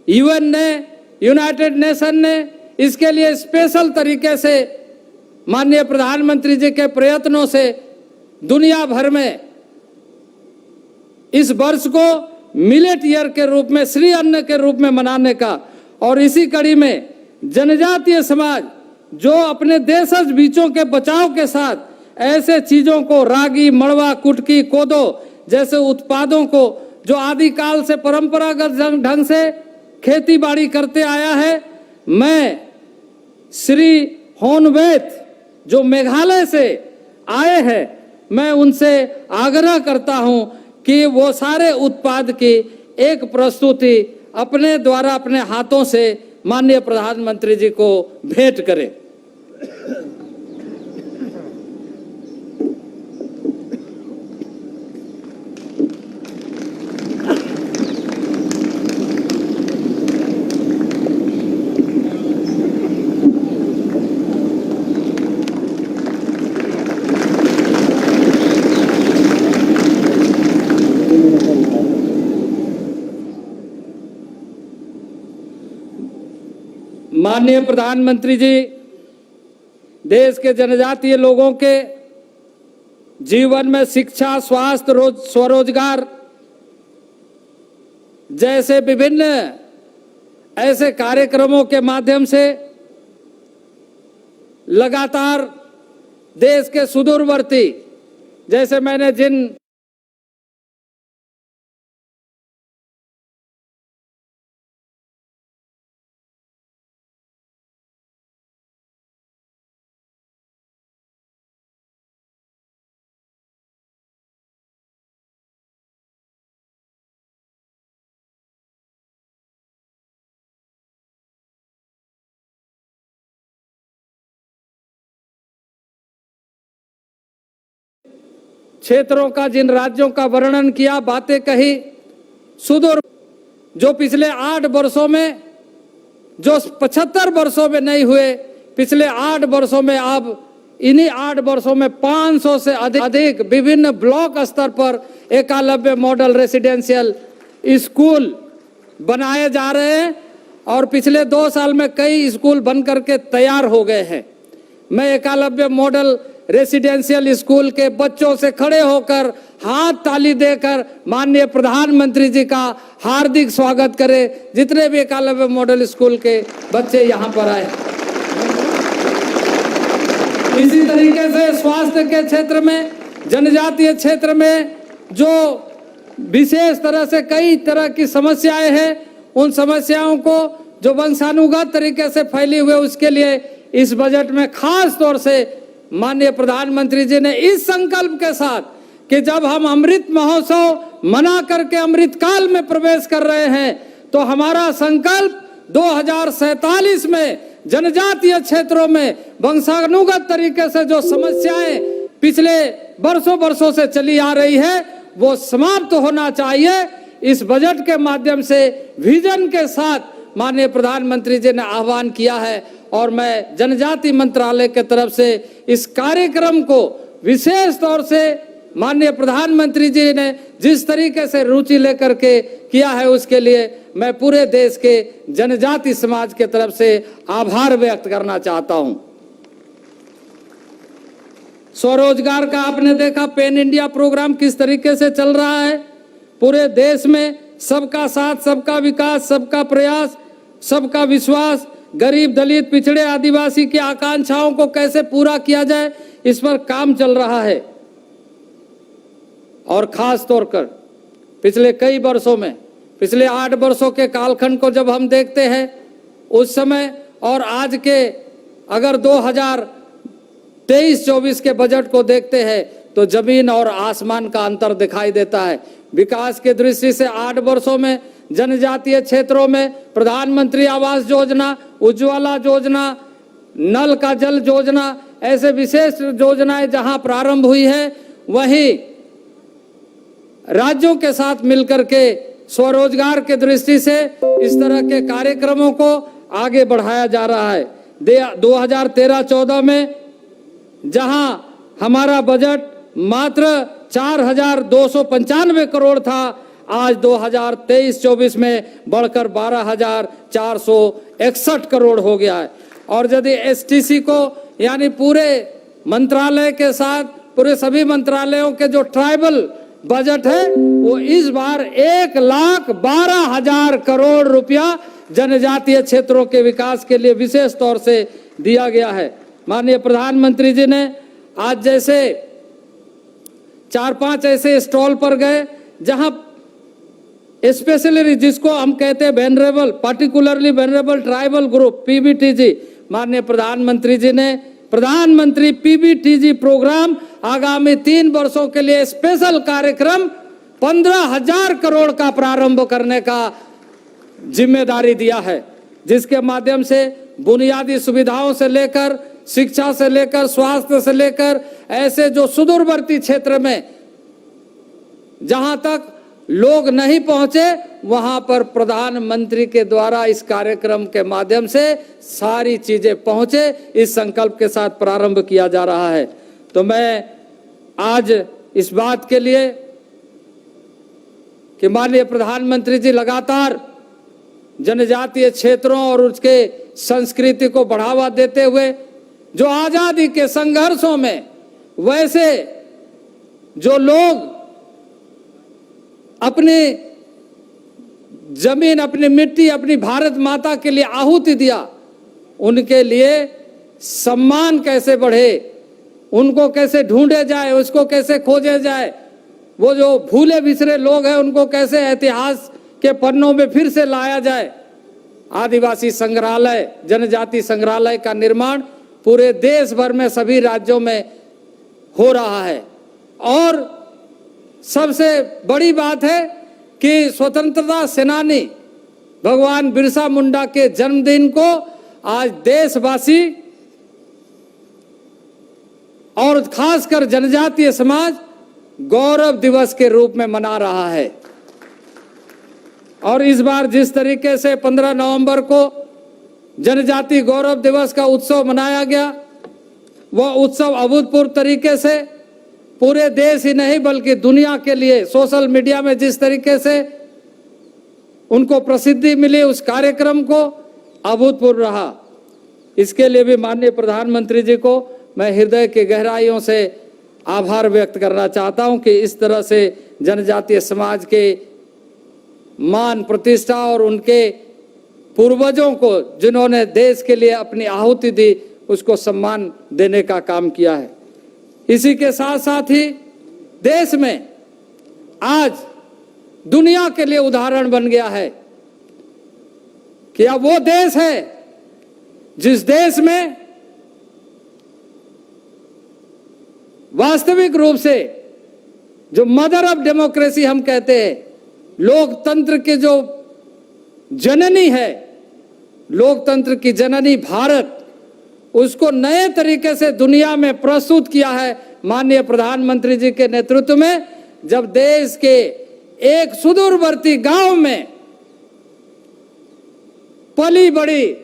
यूएन ने, यूनाइटेड नेशन ने इसके लिए स्पेशल तरीके से माननीय प्रधानमंत्री जी के प्रयत्नों से दुनिया भर में इस वर्ष को मिलेट ईयर के रूप में, श्री अन्न के रूप में मनाने का, और इसी कड़ी में जनजातीय समाज जो अपने देशज बीजों के बचाव के साथ ऐसे चीजों को, रागी, मड़वा, कुटकी, कोदो जैसे उत्पादों को जो आदिकाल से परंपरागत ढंग से खेती बाड़ी करते आया है, मैं श्री होनवेत जो मेघालय से आए हैं, मैं उनसे आग्रह करता हूं कि वो सारे उत्पाद की एक प्रस्तुति अपने द्वारा, अपने हाथों से माननीय प्रधानमंत्री जी को भेंट करें। माननीय प्रधानमंत्री जी देश के जनजातीय लोगों के जीवन में शिक्षा, स्वास्थ्य, स्वरोजगार जैसे विभिन्न ऐसे कार्यक्रमों के माध्यम से लगातार देश के सुदूरवर्ती, जैसे मैंने जिन क्षेत्रों का, जिन राज्यों का वर्णन किया, बातें कही, सुदूर जो पिछले 8 वर्षों में, जो 75 वर्षों में नहीं हुए, पिछले 8 वर्षों में अब इन्हीं 8 वर्षों में 500 से अधिक विभिन्न ब्लॉक स्तर पर एकलव्य मॉडल रेसिडेंशियल स्कूल बनाए जा रहे हैं और पिछले 2 साल में कई स्कूल बन करके तैयार हो गए हैं। मैं एकलव्य मॉडल रेसिडेंशियल स्कूल के बच्चों से खड़े होकर हाथ ताली देकर माननीय प्रधानमंत्री जी का हार्दिक स्वागत करें। जितने भी एकलव्य मॉडल स्कूल के बच्चे यहाँ पर आए। इसी तरीके से स्वास्थ्य के क्षेत्र में, जनजातीय क्षेत्र में जो विशेष तरह से कई तरह की समस्याएं हैं, उन समस्याओं को जो वंशानुगत तरीके से फैली हुई, उसके लिए इस बजट में खास तौर से माननीय प्रधानमंत्री जी ने इस संकल्प के साथ कि जब हम अमृत महोत्सव मना करके अमृत काल में प्रवेश कर रहे हैं, तो हमारा संकल्प 2047 में जनजातीय क्षेत्रों में वंशानुगत तरीके से जो समस्याएं पिछले वर्षों से चली आ रही है, वो समाप्त होना चाहिए। इस बजट के माध्यम से विजन के साथ माननीय प्रधानमंत्री जी ने आह्वान किया है और मैं जनजाति मंत्रालय के तरफ से इस कार्यक्रम को विशेष तौर से माननीय प्रधानमंत्री जी ने जिस तरीके से रुचि लेकर के किया है, उसके लिए मैं पूरे देश के जनजाति समाज के तरफ से आभार व्यक्त करना चाहता हूं। स्वरोजगार का आपने देखा, पेन इंडिया प्रोग्राम किस तरीके से चल रहा है पूरे देश में। सबका साथ, सबका विकास, सबका प्रयास, सबका विश्वास, गरीब, दलित, पिछड़े, आदिवासी की आकांक्षाओं को कैसे पूरा किया जाए, इस पर काम चल रहा है। और खास तौर पर पिछले कई वर्षों में, पिछले 8 वर्षों के कालखंड को जब हम देखते हैं, उस समय और आज के अगर 2023-24 के बजट को देखते हैं, तो जमीन और आसमान का अंतर दिखाई देता है। विकास की दृष्टि से 8 वर्षों में जनजातीय क्षेत्रों में प्रधानमंत्री आवास योजना, उज्ज्वला योजना, नल का जल योजना, ऐसे विशेष योजनाएं जहां प्रारंभ हुई है, वहीं राज्यों के साथ मिलकर के स्वरोजगार के दृष्टि से इस तरह के कार्यक्रमों को आगे बढ़ाया जा रहा है। 2013-14 में जहां हमारा बजट मात्र 4,295 करोड़ था, आज 2023-24 में बढ़कर 12,461 करोड़ हो गया है। और यदि एसटीसी को यानी पूरे मंत्रालय के साथ पूरे सभी मंत्रालयों के जो ट्राइबल बजट है वो इस बार 1,12,000 करोड़ रुपया जनजातीय क्षेत्रों के विकास के लिए विशेष तौर से दिया गया है। माननीय प्रधानमंत्री जी ने आज जैसे 4-5 ऐसे स्टॉल पर गए जहां स्पेशली जिसको हम कहते हैं vulnerable particularly vulnerable tribal group PBTG, माननीय प्रधानमंत्री जी ने प्रधानमंत्री पीबीटीजी प्रोग्राम आगामी 3 वर्षों के लिए स्पेशल कार्यक्रम 15,000 करोड़ का प्रारंभ करने का जिम्मेदारी दिया है, जिसके माध्यम से बुनियादी सुविधाओं से लेकर शिक्षा से लेकर स्वास्थ्य से लेकर ऐसे जो सुदूरवर्ती क्षेत्र में जहां तक लोग नहीं पहुंचे वहां पर प्रधानमंत्री के द्वारा इस कार्यक्रम के माध्यम से सारी चीजें पहुंचे, इस संकल्प के साथ प्रारंभ किया जा रहा है। तो मैं आज इस बात के लिए कि माननीय प्रधानमंत्री जी लगातार जनजातीय क्षेत्रों और उसके संस्कृति को बढ़ावा देते हुए जो आजादी के संघर्षों में वैसे जो लोग अपनी जमीन अपनी मिट्टी अपनी भारत माता के लिए आहुति दिया, उनके लिए सम्मान कैसे बढ़े, उनको कैसे ढूंढे जाए, उसको कैसे खोजे जाए, वो जो भूले बिसरे लोग हैं उनको कैसे इतिहास के पन्नों में फिर से लाया जाए। आदिवासी संग्रहालय जनजाति संग्रहालय का निर्माण पूरे देश भर में सभी राज्यों में हो रहा है। और सबसे बड़ी बात है कि स्वतंत्रता सेनानी भगवान बिरसा मुंडा के जन्मदिन को आज देशवासी और खासकर जनजातीय समाज गौरव दिवस के रूप में मना रहा है। और इस बार जिस तरीके से 15 नवंबर को जनजाति गौरव दिवस का उत्सव मनाया गया, वह उत्सव अभूतपूर्व तरीके से पूरे देश ही नहीं बल्कि दुनिया के लिए सोशल मीडिया में जिस तरीके से उनको प्रसिद्धि मिली, उस कार्यक्रम को अभूतपूर्व रहा। इसके लिए भी माननीय प्रधानमंत्री जी को मैं हृदय की गहराइयों से आभार व्यक्त करना चाहता हूं कि इस तरह से जनजातीय समाज के मान प्रतिष्ठा और उनके पूर्वजों को जिन्होंने देश के लिए अपनी आहुति दी उसको सम्मान देने का काम किया है। इसी के साथ साथ ही देश में आज दुनिया के लिए उदाहरण बन गया है कि अब वो देश है जिस देश में वास्तविक रूप से जो मदर ऑफ डेमोक्रेसी हम कहते हैं, लोकतंत्र के जो जननी है, लोकतंत्र की जननी भारत, उसको नए तरीके से दुनिया में प्रस्तुत किया है माननीय प्रधानमंत्री जी के नेतृत्व में। जब देश के एक सुदूरवर्ती गांव में पली बड़ी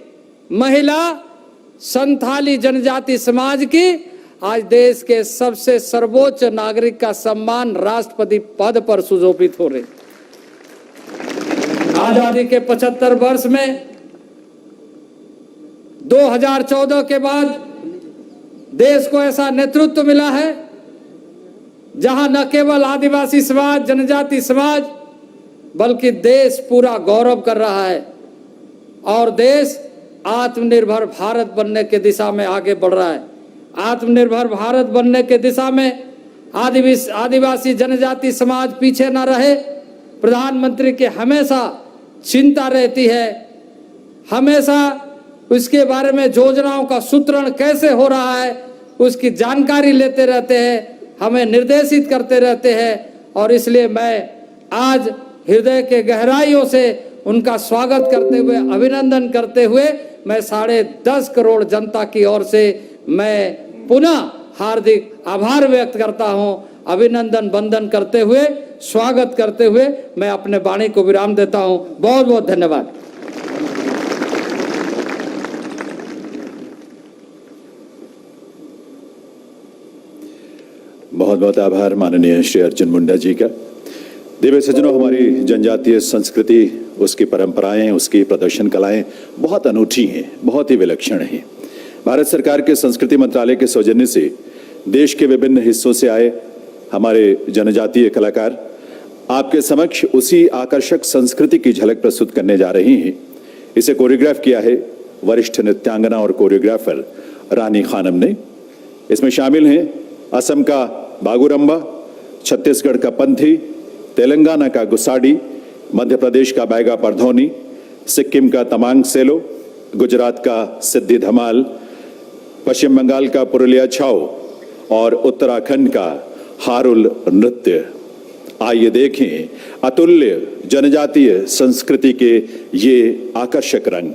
महिला संथाली जनजाति समाज की आज देश के सबसे सर्वोच्च नागरिक का सम्मान राष्ट्रपति पद पर सुशोभित हो रहे। आजादी के 75 वर्ष में 2014 के बाद देश को ऐसा नेतृत्व मिला है जहां न केवल आदिवासी समाज जनजाति समाज बल्कि देश पूरा गौरव कर रहा है और देश आत्मनिर्भर भारत बनने की दिशा में आगे बढ़ रहा है। आत्मनिर्भर भारत बनने की दिशा में आदिवासी जनजाति समाज पीछे न रहे, प्रधानमंत्री की हमेशा चिंता रहती है, हमेशा उसके बारे में योजनाओं का सूत्रण कैसे हो रहा है उसकी जानकारी लेते रहते हैं, हमें निर्देशित करते रहते हैं। और इसलिए मैं आज हृदय के गहराइयों से उनका स्वागत करते हुए अभिनंदन करते हुए मैं 10.5 करोड़ जनता की ओर से मैं पुनः हार्दिक आभार व्यक्त करता हूं। अभिनंदन वंदन करते हुए स्वागत करते हुए मैं अपने वाणी को विराम देता हूं। बहुत बहुत धन्यवाद। बहुत बहुत आभार माननीय श्री अर्जुन मुंडा जी का। दिव्य सज्जनों, हमारी जनजातीय संस्कृति, उसकी परंपराएं, उसकी प्रदर्शन कलाएं बहुत अनूठी हैं, बहुत ही विलक्षण हैं। भारत सरकार के संस्कृति मंत्रालय के सौजन्य से देश के विभिन्न हिस्सों से आए हमारे जनजातीय कलाकार आपके समक्ष उसी आकर्षक संस्कृति की झलक प्रस्तुत करने जा रही हैं। इसे कोरियोग्राफ किया है वरिष्ठ नृत्यांगना और कोरियोग्राफर रानी खानम ने। इसमें शामिल हैं असम का बागुरम्बा, छत्तीसगढ़ का पंथी, तेलंगाना का गुसाडी, मध्य प्रदेश का बैगा परधौनी, सिक्किम का तमांग सेलो, गुजरात का सिद्धि धमाल, पश्चिम बंगाल का पुरुलिया छाओ और उत्तराखंड का हारुल नृत्य। आइए देखें अतुल्य जनजातीय संस्कृति के ये आकर्षक रंग।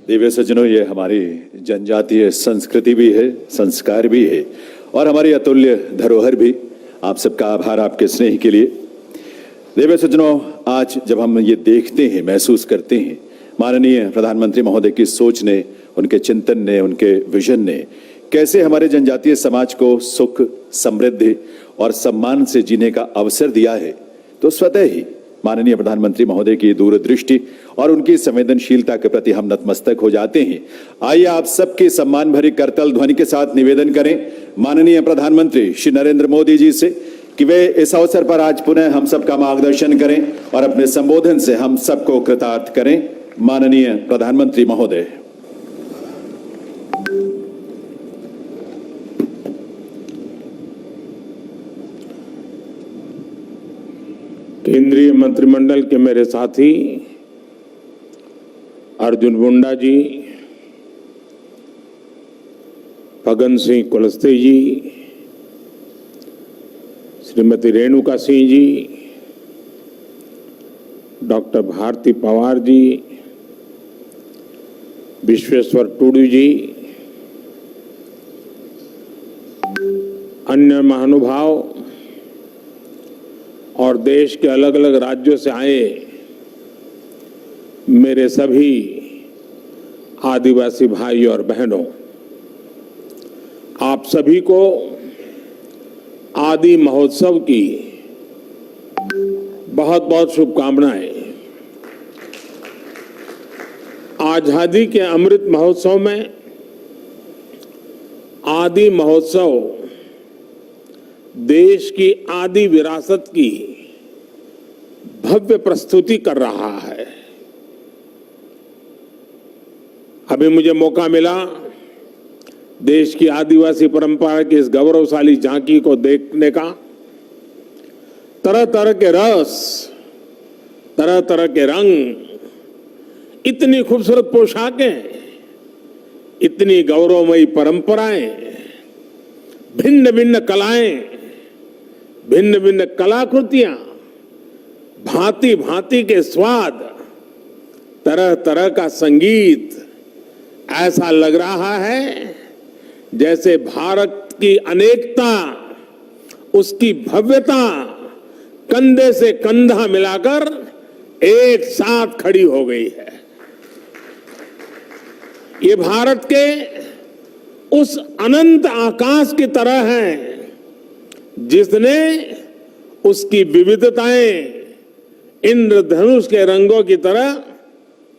दिव्य सज्जनों, ये हमारी जनजातीय संस्कृति भी है, संस्कार भी है और हमारी अतुल्य धरोहर भी। आप सबका आभार आपके स्नेह के लिए। दिव्य सज्जनों, आज जब हम ये देखते हैं, महसूस करते हैं, माननीय प्रधानमंत्री महोदय की सोच ने, उनके चिंतन ने, उनके विजन ने कैसे हमारे जनजातीय समाज को सुख, समृद्धि और सम्मान से जीने का अवसर दिया है, तो स्वतः ही माननीय प्रधानमंत्री महोदय की दूरदृष्टि और उनकी संवेदनशीलता के प्रति हम नतमस्तक हो जाते हैं। आइए आप सबके सम्मान भरी करतल ध्वनि के साथ निवेदन करें माननीय प्रधानमंत्री श्री नरेंद्र मोदी जी से कि वे इस अवसर पर आज पुनः हम सबका मार्गदर्शन करें और अपने संबोधन से हम सबको कृतार्थ करें। माननीय प्रधानमंत्री महोदय। केंद्रीय मंत्रिमंडल के मेरे साथी अर्जुन मुंडा जी, फगन सिंह कुलस्ते जी, श्रीमती रेणुका सिंह जी, डॉक्टर भारती पवार जी, विश्वेश्वर टूडू जी, अन्य महानुभाव और देश के अलग अलग राज्यों से आए मेरे सभी आदिवासी भाई और बहनों, आप सभी को आदि महोत्सव की बहुत बहुत शुभकामनाएं। आजादी के अमृत महोत्सव में आदि महोत्सव देश की आदि विरासत की भव्य प्रस्तुति कर रहा है। अभी मुझे मौका मिला देश की आदिवासी परंपरा की इस गौरवशाली झांकी को देखने का। तरह तरह के रस, तरह तरह के रंग, इतनी खूबसूरत पोशाकें, इतनी गौरवमयी परंपराएं, भिन्न भिन्न कलाएं, भिन्न भिन्न कलाकृतियां, भांति भांति के स्वाद, तरह तरह का संगीत। ऐसा लग रहा है जैसे भारत की अनेकता, उसकी भव्यता कंधे से कंधा मिलाकर एक साथ खड़ी हो गई है। ये भारत के उस अनंत आकाश की तरह है जिसने उसकी विविधताएं इंद्रधनुष के रंगों की तरह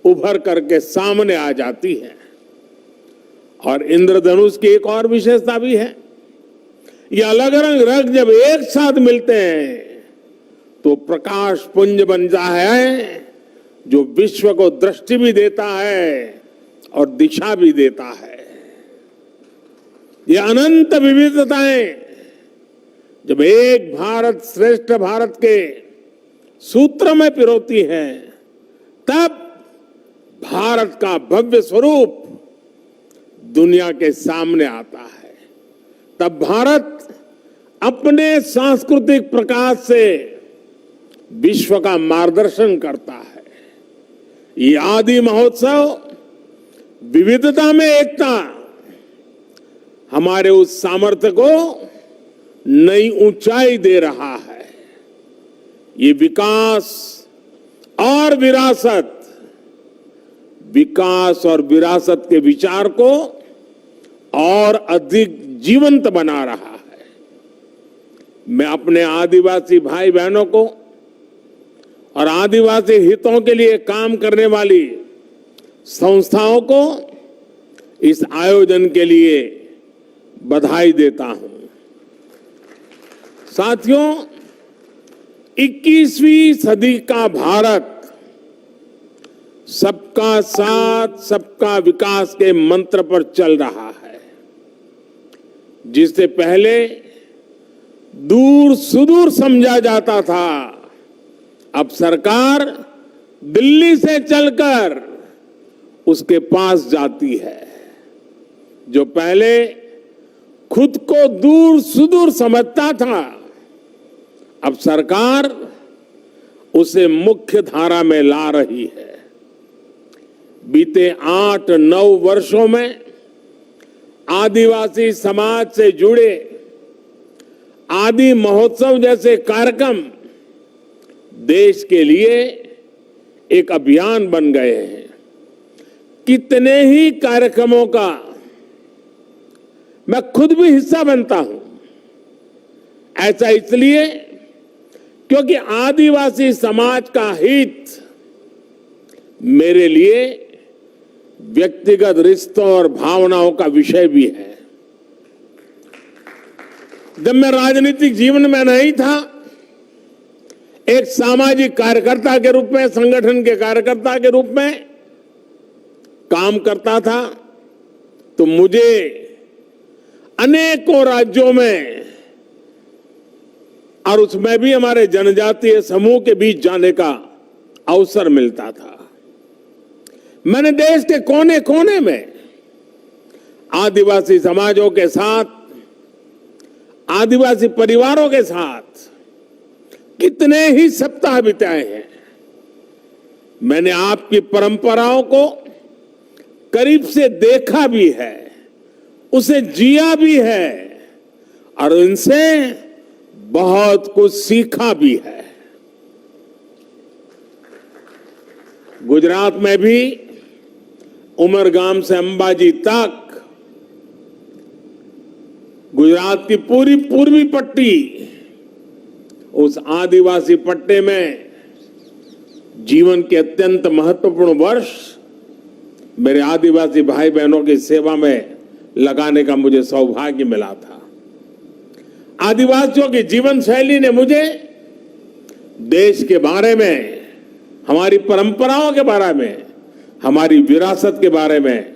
उभर करके सामने आ जाती है। और इंद्रधनुष की एक और विशेषता भी है, ये अलग अलग रंग जब एक साथ मिलते हैं तो प्रकाश पुंज बनता है जो विश्व को दृष्टि भी देता है और दिशा भी देता है। ये अनंत विविधताएं जब एक भारत श्रेष्ठ भारत के सूत्र में पिरोती हैं, तब भारत का भव्य स्वरूप दुनिया के सामने आता है। तब भारत अपने सांस्कृतिक प्रकाश से विश्व का मार्गदर्शन करता है। ये आदि महोत्सव विविधता में एकता, हमारे उस सामर्थ्य को नई ऊंचाई दे रहा है। ये विकास और विरासत, विकास और विरासत के विचार को और अधिक जीवंत बना रहा है। मैं अपने आदिवासी भाई बहनों को और आदिवासी हितों के लिए काम करने वाली संस्थाओं को इस आयोजन के लिए बधाई देता हूं। साथियों, 21वीं सदी का भारत सबका साथ, सबका विकास के मंत्र पर चल रहा है। जिससे पहले दूर सुदूर समझा जाता था, अब सरकार दिल्ली से चलकर उसके पास जाती है। जो पहले खुद को दूर सुदूर समझता था, अब सरकार उसे मुख्य धारा में ला रही है। बीते 8-9 वर्षों में आदिवासी समाज से जुड़े आदि महोत्सव जैसे कार्यक्रम देश के लिए एक अभियान बन गए हैं। कितने ही कार्यक्रमों का मैं खुद भी हिस्सा बनता हूं। ऐसा इसलिए क्योंकि आदिवासी समाज का हित मेरे लिए व्यक्तिगत रिश्तों और भावनाओं का विषय भी है। जब मैं राजनीतिक जीवन में नहीं था, एक सामाजिक कार्यकर्ता के रूप में, संगठन के कार्यकर्ता के रूप में काम करता था, तो मुझे अनेकों राज्यों में और उसमें भी हमारे जनजातीय समूह के बीच जाने का अवसर मिलता था। मैंने देश के कोने कोने में आदिवासी समाजों के साथ, आदिवासी परिवारों के साथ कितने ही सप्ताह बिताए हैं। मैंने आपकी परंपराओं को करीब से देखा भी है, उसे जिया भी है और इनसे बहुत कुछ सीखा भी है। गुजरात में भी उमरगाम से अंबाजी तक गुजरात की पूरी पूर्वी पट्टी, उस आदिवासी पट्टे में जीवन के अत्यंत महत्वपूर्ण वर्ष मेरे आदिवासी भाई बहनों की सेवा में लगाने का मुझे सौभाग्य मिला था। आदिवासियों की जीवन शैली ने मुझे देश के बारे में, हमारी परंपराओं के बारे में, हमारी विरासत के बारे में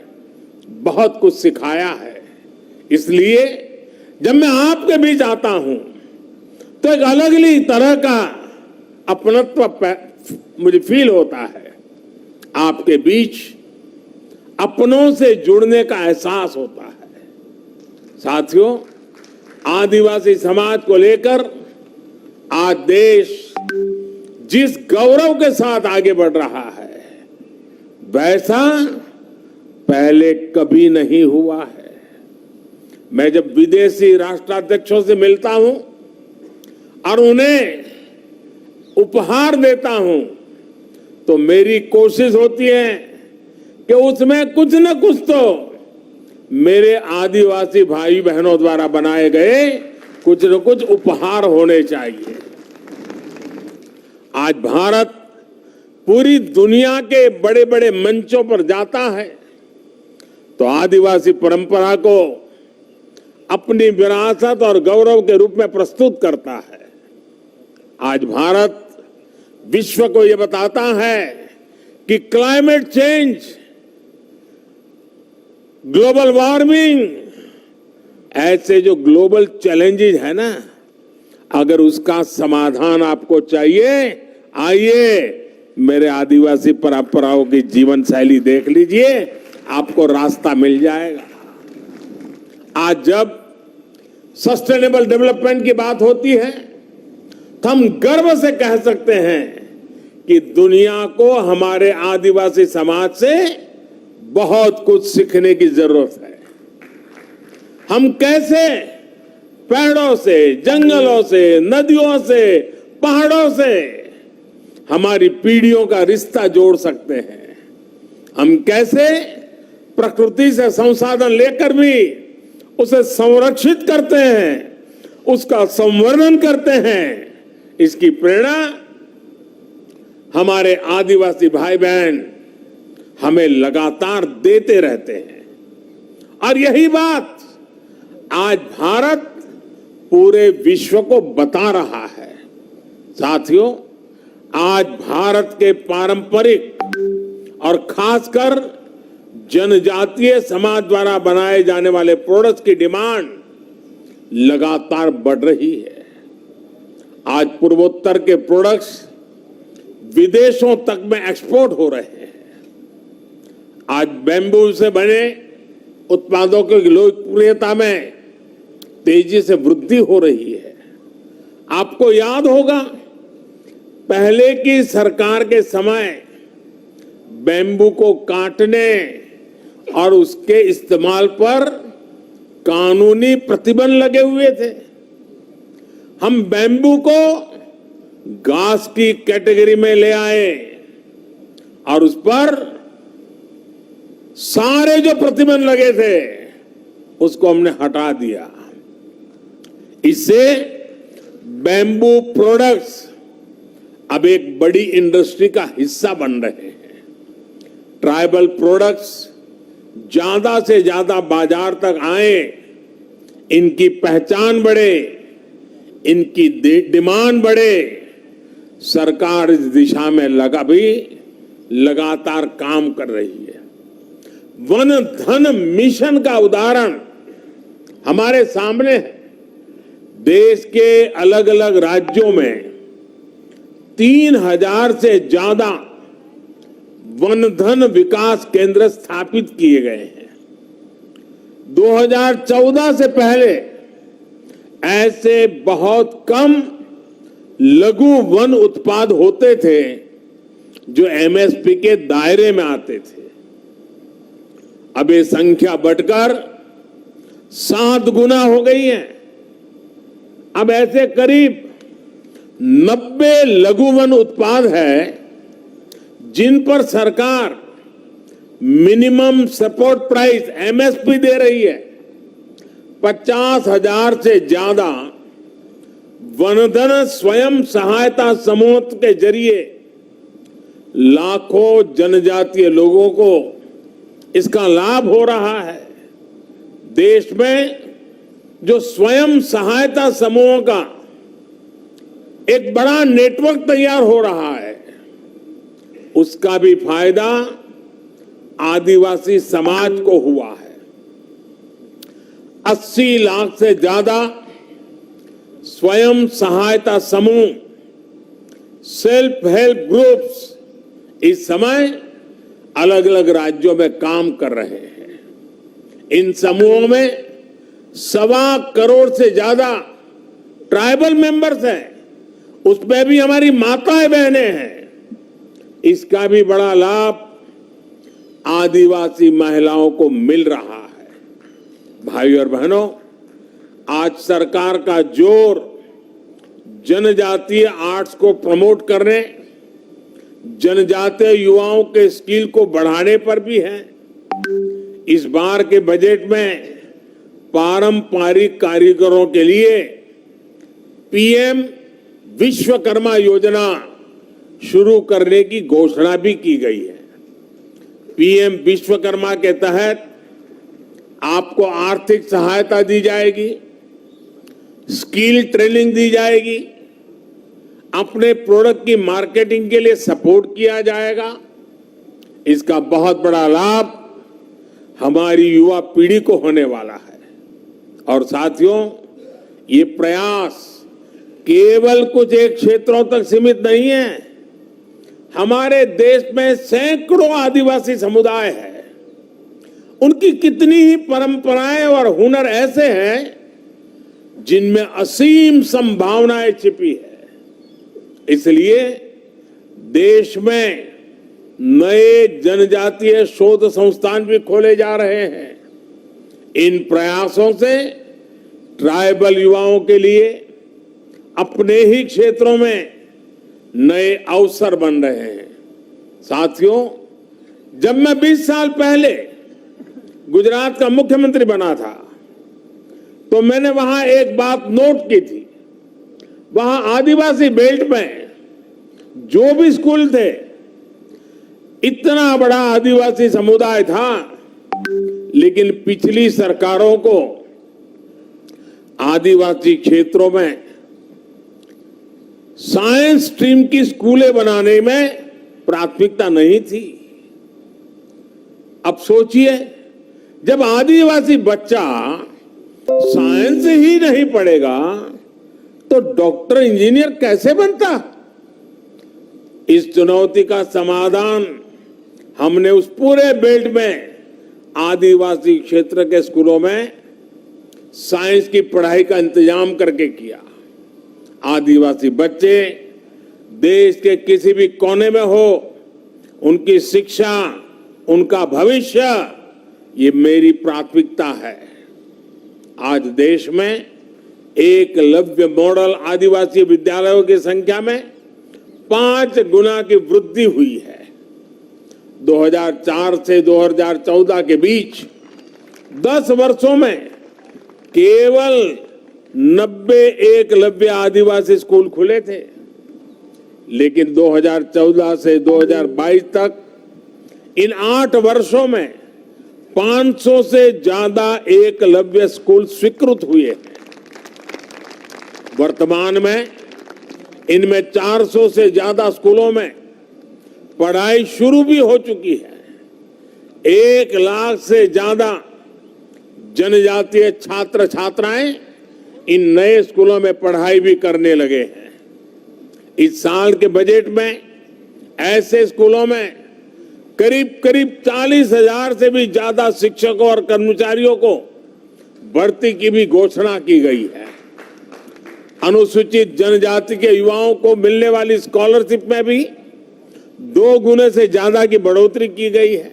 बहुत कुछ सिखाया है। इसलिए जब मैं आपके बीच आता हूं तो एक अलग ही तरह का अपनत्व मुझे फील होता है। आपके बीच अपनों से जुड़ने का एहसास होता है। साथियों, आदिवासी समाज को लेकर आज देश जिस गौरव के साथ आगे बढ़ रहा है, वैसा पहले कभी नहीं हुआ है। मैं जब विदेशी राष्ट्राध्यक्षों से मिलता हूं और उन्हें उपहार देता हूं, तो मेरी कोशिश होती है कि उसमें कुछ न कुछ तो मेरे आदिवासी भाई बहनों द्वारा बनाए गए कुछ न कुछ उपहार होने चाहिए। आज भारत पूरी दुनिया के बड़े बड़े मंचों पर जाता है तो आदिवासी परंपरा को अपनी विरासत और गौरव के रूप में प्रस्तुत करता है। आज भारत विश्व को यह बताता है कि क्लाइमेट चेंज, ग्लोबल वार्मिंग, ऐसे जो ग्लोबल चैलेंजेस है ना, अगर उसका समाधान आपको चाहिए, आइए मेरे आदिवासी परंपराओं की जीवन शैली देख लीजिए, आपको रास्ता मिल जाएगा। आज जब सस्टेनेबल डेवलपमेंट की बात होती है तो हम गर्व से कह सकते हैं कि दुनिया को हमारे आदिवासी समाज से बहुत कुछ सीखने की जरूरत है। हम कैसे पेड़ों से, जंगलों से, नदियों से, पहाड़ों से हमारी पीढ़ियों का रिश्ता जोड़ सकते हैं। हम कैसे प्रकृति से संसाधन लेकर भी उसे संरक्षित करते हैं, उसका संवर्धन करते हैं, इसकी प्रेरणा हमारे आदिवासी भाई बहन हमें लगातार देते रहते हैं। और यही बात आज भारत पूरे विश्व को बता रहा है। साथियों, आज भारत के पारंपरिक और खासकर जनजातीय समाज द्वारा बनाए जाने वाले प्रोडक्ट्स की डिमांड लगातार बढ़ रही है। आज पूर्वोत्तर के प्रोडक्ट्स विदेशों तक में एक्सपोर्ट हो रहे हैं। आज बैम्बू से बने उत्पादों की लोकप्रियता में तेजी से वृद्धि हो रही है। आपको याद होगा, पहले की सरकार के समय बैम्बू को काटने और उसके इस्तेमाल पर कानूनी प्रतिबंध लगे हुए थे। हम बैम्बू को घास की कैटेगरी में ले आए और उस पर सारे जो प्रतिबंध लगे थे उसको हमने हटा दिया। इससे बैम्बू प्रोडक्ट्स अब एक बड़ी इंडस्ट्री का हिस्सा बन रहे हैं। ट्राइबल प्रोडक्ट्स ज्यादा से ज्यादा बाजार तक आए, इनकी पहचान बढ़े, इनकी डिमांड बढ़े। सरकार इस दिशा में लगातार काम कर रही है। वन धन मिशन का उदाहरण हमारे सामने है। देश के अलग अलग राज्यों में 3000 से ज्यादा वन धन विकास केंद्र स्थापित किए गए हैं। 2014 से पहले ऐसे बहुत कम लघु वन उत्पाद होते थे जो एमएसपी के दायरे में आते थे। अब ये संख्या बढ़कर 7 गुना हो गई है। अब ऐसे करीब 90 लघु वन उत्पाद है जिन पर सरकार मिनिमम सपोर्ट प्राइस एमएसपी दे रही है। 50,000 से ज्यादा वनधन स्वयं सहायता समूह के जरिए लाखों जनजातीय लोगों को इसका लाभ हो रहा है। देश में जो स्वयं सहायता समूहों का एक बड़ा नेटवर्क तैयार हो रहा है, उसका भी फायदा आदिवासी समाज को हुआ है। 80 लाख से ज्यादा स्वयं सहायता समूह, सेल्फ हेल्प ग्रुप्स इस समय अलग अलग राज्यों में काम कर रहे हैं। इन समूहों में 1.25 करोड़ से ज्यादा ट्राइबल मेंबर्स हैं, उसमें भी हमारी माताएं बहनें हैं। इसका भी बड़ा लाभ आदिवासी महिलाओं को मिल रहा है। भाइयों और बहनों, आज सरकार का जोर जनजातीय आर्ट्स को प्रमोट करने, जनजातीय युवाओं के स्किल को बढ़ाने पर भी है। इस बार के बजट में पारंपरिक कारीगरों के लिए पीएम विश्वकर्मा योजना शुरू करने की घोषणा भी की गई है। पीएम विश्वकर्मा के तहत आपको आर्थिक सहायता दी जाएगी, स्किल ट्रेनिंग दी जाएगी, अपने प्रोडक्ट की मार्केटिंग के लिए सपोर्ट किया जाएगा। इसका बहुत बड़ा लाभ हमारी युवा पीढ़ी को होने वाला है। और साथियों, ये प्रयास केवल कुछ एक क्षेत्रों तक सीमित नहीं है। हमारे देश में सैकड़ों आदिवासी समुदाय हैं। उनकी कितनी ही परंपराएं और हुनर ऐसे हैं जिनमें असीम संभावनाएं छिपी है। इसलिए देश में नए जनजातीय शोध संस्थान भी खोले जा रहे हैं। इन प्रयासों से ट्राइबल युवाओं के लिए अपने ही क्षेत्रों में नए अवसर बन रहे हैं। साथियों, जब मैं 20 साल पहले गुजरात का मुख्यमंत्री बना था तो मैंने वहां एक बात नोट की थी। वहां आदिवासी बेल्ट में जो भी स्कूल थे, इतना बड़ा आदिवासी समुदाय था, लेकिन पिछली सरकारों को आदिवासी क्षेत्रों में साइंस स्ट्रीम की स्कूलें बनाने में प्राथमिकता नहीं थी। अब सोचिए, जब आदिवासी बच्चा साइंस ही नहीं पढ़ेगा तो डॉक्टर इंजीनियर कैसे बनता? इस चुनौती का समाधान हमने उस पूरे बेल्ट में आदिवासी क्षेत्र के स्कूलों में साइंस की पढ़ाई का इंतजाम करके किया। आदिवासी बच्चे देश के किसी भी कोने में हो, उनकी शिक्षा, उनका भविष्य, ये मेरी प्राथमिकता है। आज देश में एकलव्य मॉडल आदिवासी विद्यालयों की संख्या में 5 गुना की वृद्धि हुई है। 2004 से 2014 के बीच 10 वर्षों में केवल 90 एकलव्य आदिवासी स्कूल खुले थे, लेकिन 2014 से 2022 तक इन 8 वर्षों में 500 से ज्यादा एकलव्य स्कूल स्वीकृत हुए हैं। वर्तमान में इनमें 400 से ज्यादा स्कूलों में पढ़ाई शुरू भी हो चुकी है। 1 लाख से ज्यादा जनजातीय छात्र छात्राएं इन नए स्कूलों में पढ़ाई भी करने लगे हैं। इस साल के बजट में ऐसे स्कूलों में करीब 40,000 से भी ज्यादा शिक्षकों और कर्मचारियों को भर्ती की भी घोषणा की गई है। अनुसूचित जनजाति के युवाओं को मिलने वाली स्कॉलरशिप में भी 2 गुने से ज्यादा की बढ़ोतरी की गई है।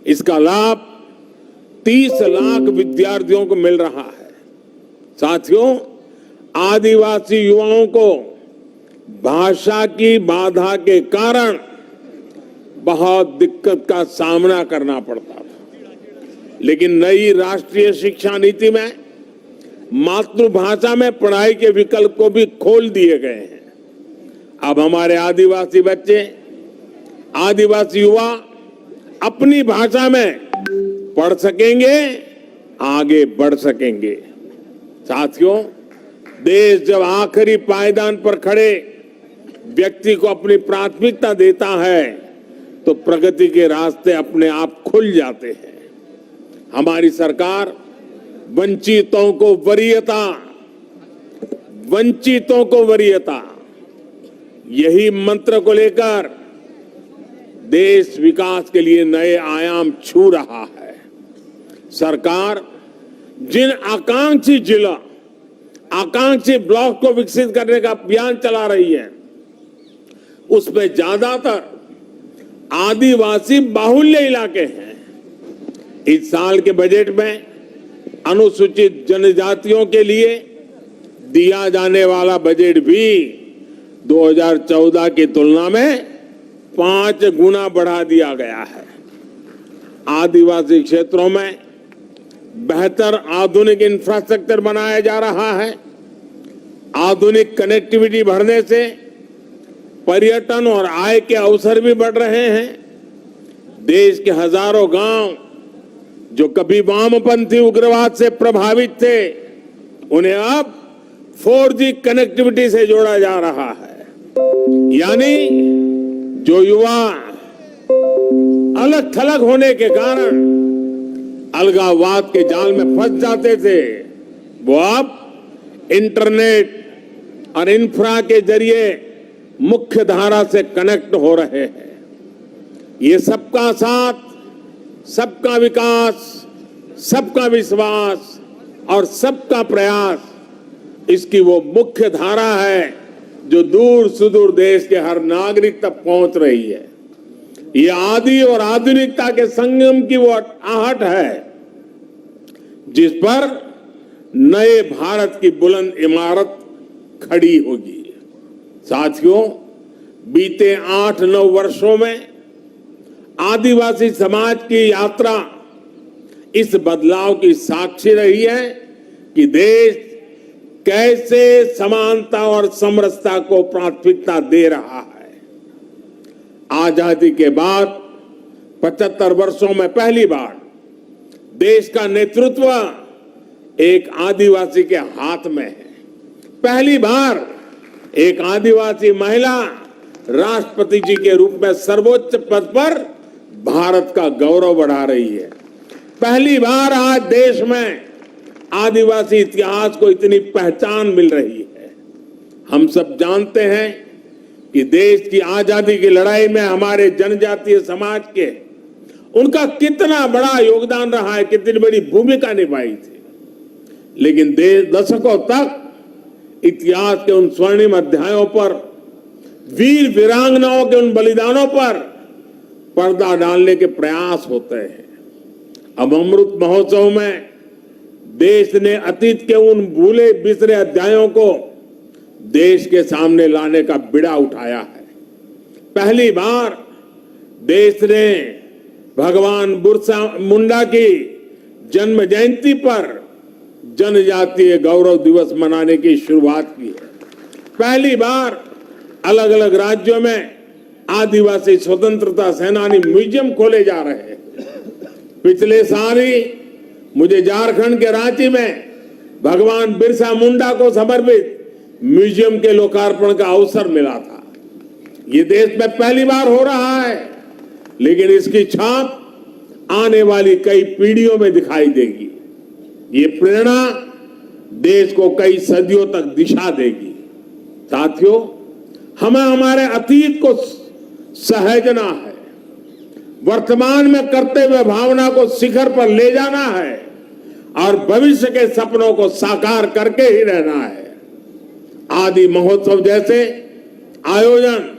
इसका लाभ 30 लाख विद्यार्थियों को मिल रहा है। साथियों, आदिवासी युवाओं को भाषा की बाधा के कारण बहुत दिक्कत का सामना करना पड़ता था, लेकिन नई राष्ट्रीय शिक्षा नीति में मातृभाषा में पढ़ाई के विकल्प को भी खोल दिए गए हैं। अब हमारे आदिवासी बच्चे, आदिवासी युवा अपनी भाषा में पढ़ सकेंगे, आगे बढ़ सकेंगे। साथियों, देश जब आखिरी पायदान पर खड़े व्यक्ति को अपनी प्राथमिकता देता है तो प्रगति के रास्ते अपने आप खुल जाते हैं। हमारी सरकार वंचितों को वरीयता, यही मंत्र को लेकर देश विकास के लिए नए आयाम छू रहा है। सरकार जिन आकांक्षी जिला, आकांक्षी ब्लॉक को विकसित करने का अभियान चला रही है, उसमें ज्यादातर आदिवासी बाहुल्य इलाके हैं। इस साल के बजट में अनुसूचित जनजातियों के लिए दिया जाने वाला बजट भी 2014 की तुलना में 5 गुना बढ़ा दिया गया है। आदिवासी क्षेत्रों में बेहतर आधुनिक इंफ्रास्ट्रक्चर बनाया जा रहा है। आधुनिक कनेक्टिविटी बढ़ने से पर्यटन और आय के अवसर भी बढ़ रहे हैं। देश के हजारों गांव जो कभी वामपंथी उग्रवाद से प्रभावित थे, उन्हें अब 4G कनेक्टिविटी से जोड़ा जा रहा है। यानी जो युवा अलग थलग होने के कारण अलगाववाद के जाल में फंस जाते थे, वो अब इंटरनेट और इंफ्रा के जरिए मुख्य धारा से कनेक्ट हो रहे हैं। ये सबका साथ, सबका विकास, सबका विश्वास और सबका प्रयास, इसकी वो मुख्य धारा है जो दूर सुदूर देश के हर नागरिक तक पहुंच रही है। ये आदि और आधुनिकता के संगम की वो आहट है जिस पर नए भारत की बुलंद इमारत खड़ी होगी। साथियों, बीते 8-9 वर्षों में आदिवासी समाज की यात्रा इस बदलाव की साक्षी रही है कि देश कैसे समानता और समरसता को प्राथमिकता दे रहा है। आजादी के बाद 75 वर्षों में पहली बार देश का नेतृत्व एक आदिवासी के हाथ में है। पहली बार एक आदिवासी महिला राष्ट्रपति जी के रूप में सर्वोच्च पद पर भारत का गौरव बढ़ा रही है। पहली बार आज देश में आदिवासी इतिहास को इतनी पहचान मिल रही है। हम सब जानते हैं कि देश की आजादी की लड़ाई में हमारे जनजातीय समाज के उनका कितना बड़ा योगदान रहा है, कितनी बड़ी भूमिका निभाई थी। लेकिन दशकों तक इतिहास के उन स्वर्णिम अध्यायों पर, वीर वीरांगनाओं के उन बलिदानों पर पर्दा डालने के प्रयास होते हैं। अब अमृत महोत्सव में देश ने अतीत के उन भूले बिसरे अध्यायों को देश के सामने लाने का बीड़ा उठाया है। पहली बार देश ने भगवान बिरसा मुंडा की जन्म जयंती पर जनजातीय गौरव दिवस मनाने की शुरुआत की है। पहली बार अलग अलग राज्यों में आदिवासी स्वतंत्रता सेनानी म्यूजियम खोले जा रहे हैं। पिछले साल ही मुझे झारखंड के रांची में भगवान बिरसा मुंडा को समर्पित म्यूजियम के लोकार्पण का अवसर मिला था। ये देश में पहली बार हो रहा है, लेकिन इसकी छाप आने वाली कई पीढ़ियों में दिखाई देगी। ये प्रेरणा देश को कई सदियों तक दिशा देगी। साथियों, हमें हमारे अतीत को सहेजना है, वर्तमान में करते हुए भावना को शिखर पर ले जाना है और भविष्य के सपनों को साकार करके ही रहना है। आदि महोत्सव जैसे आयोजन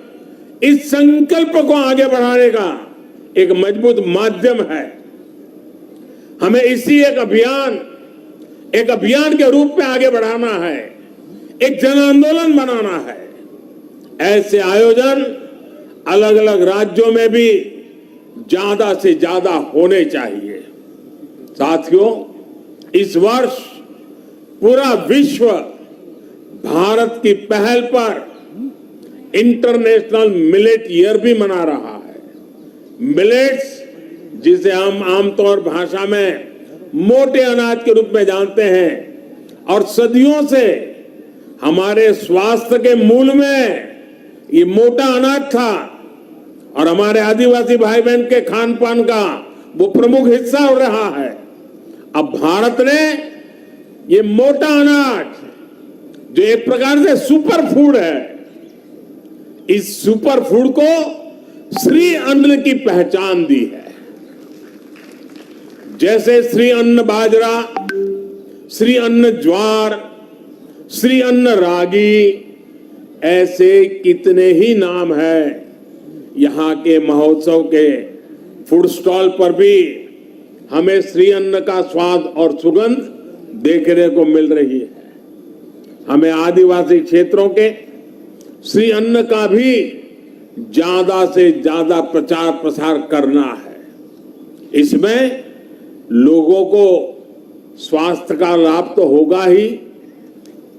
इस संकल्प को आगे बढ़ाने का एक मजबूत माध्यम है। हमें इसी एक अभियान के रूप में आगे बढ़ाना है, एक जन आंदोलन बनाना है। ऐसे आयोजन अलग अलग राज्यों में भी ज्यादा से ज्यादा होने चाहिए। साथियों, इस वर्ष पूरा विश्व भारत की पहल पर इंटरनेशनल मिलेट ईयर भी मना रहा है। मिलेट्स, जिसे हम आमतौर भाषा में मोटे अनाज के रूप में जानते हैं और सदियों से हमारे स्वास्थ्य के मूल में ये मोटा अनाज था और हमारे आदिवासी भाई बहन के खान पान का वो प्रमुख हिस्सा हो रहा है। अब भारत ने ये मोटा अनाज, जो एक प्रकार से सुपर फूड है, इस सुपर फूड को श्री अन्न की पहचान दी है। जैसे श्री अन्न बाजरा, श्री अन्न ज्वार, श्री अन्न रागी, ऐसे कितने ही नाम हैं। यहाँ के महोत्सव के फूड स्टॉल पर भी हमें श्री अन्न का स्वाद और सुगंध देखने को मिल रही है। हमें आदिवासी क्षेत्रों के श्री अन्न का भी ज्यादा से ज्यादा प्रचार प्रसार करना है। इसमें लोगों को स्वास्थ्य का लाभ तो होगा ही,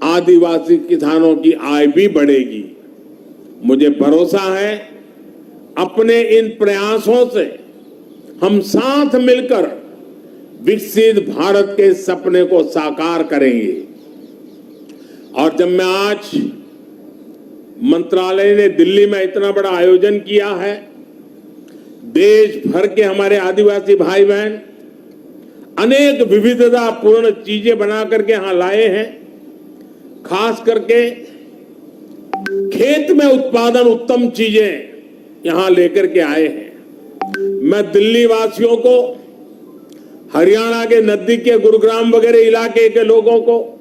आदिवासी किसानों की आय भी बढ़ेगी। मुझे भरोसा है अपने इन प्रयासों से हम साथ मिलकर विकसित भारत के सपने को साकार करेंगे। और जब मैं आज मंत्रालय ने दिल्ली में इतना बड़ा आयोजन किया है, देश भर के हमारे आदिवासी भाई बहन अनेक विविधतापूर्ण चीजें बना करके यहां लाए हैं। खास करके खेत में उत्पादन उत्तम चीजें यहां लेकर के आए हैं। मैं दिल्ली वासियों को, हरियाणा के नजदीक के गुरुग्राम वगैरह इलाके के लोगों को,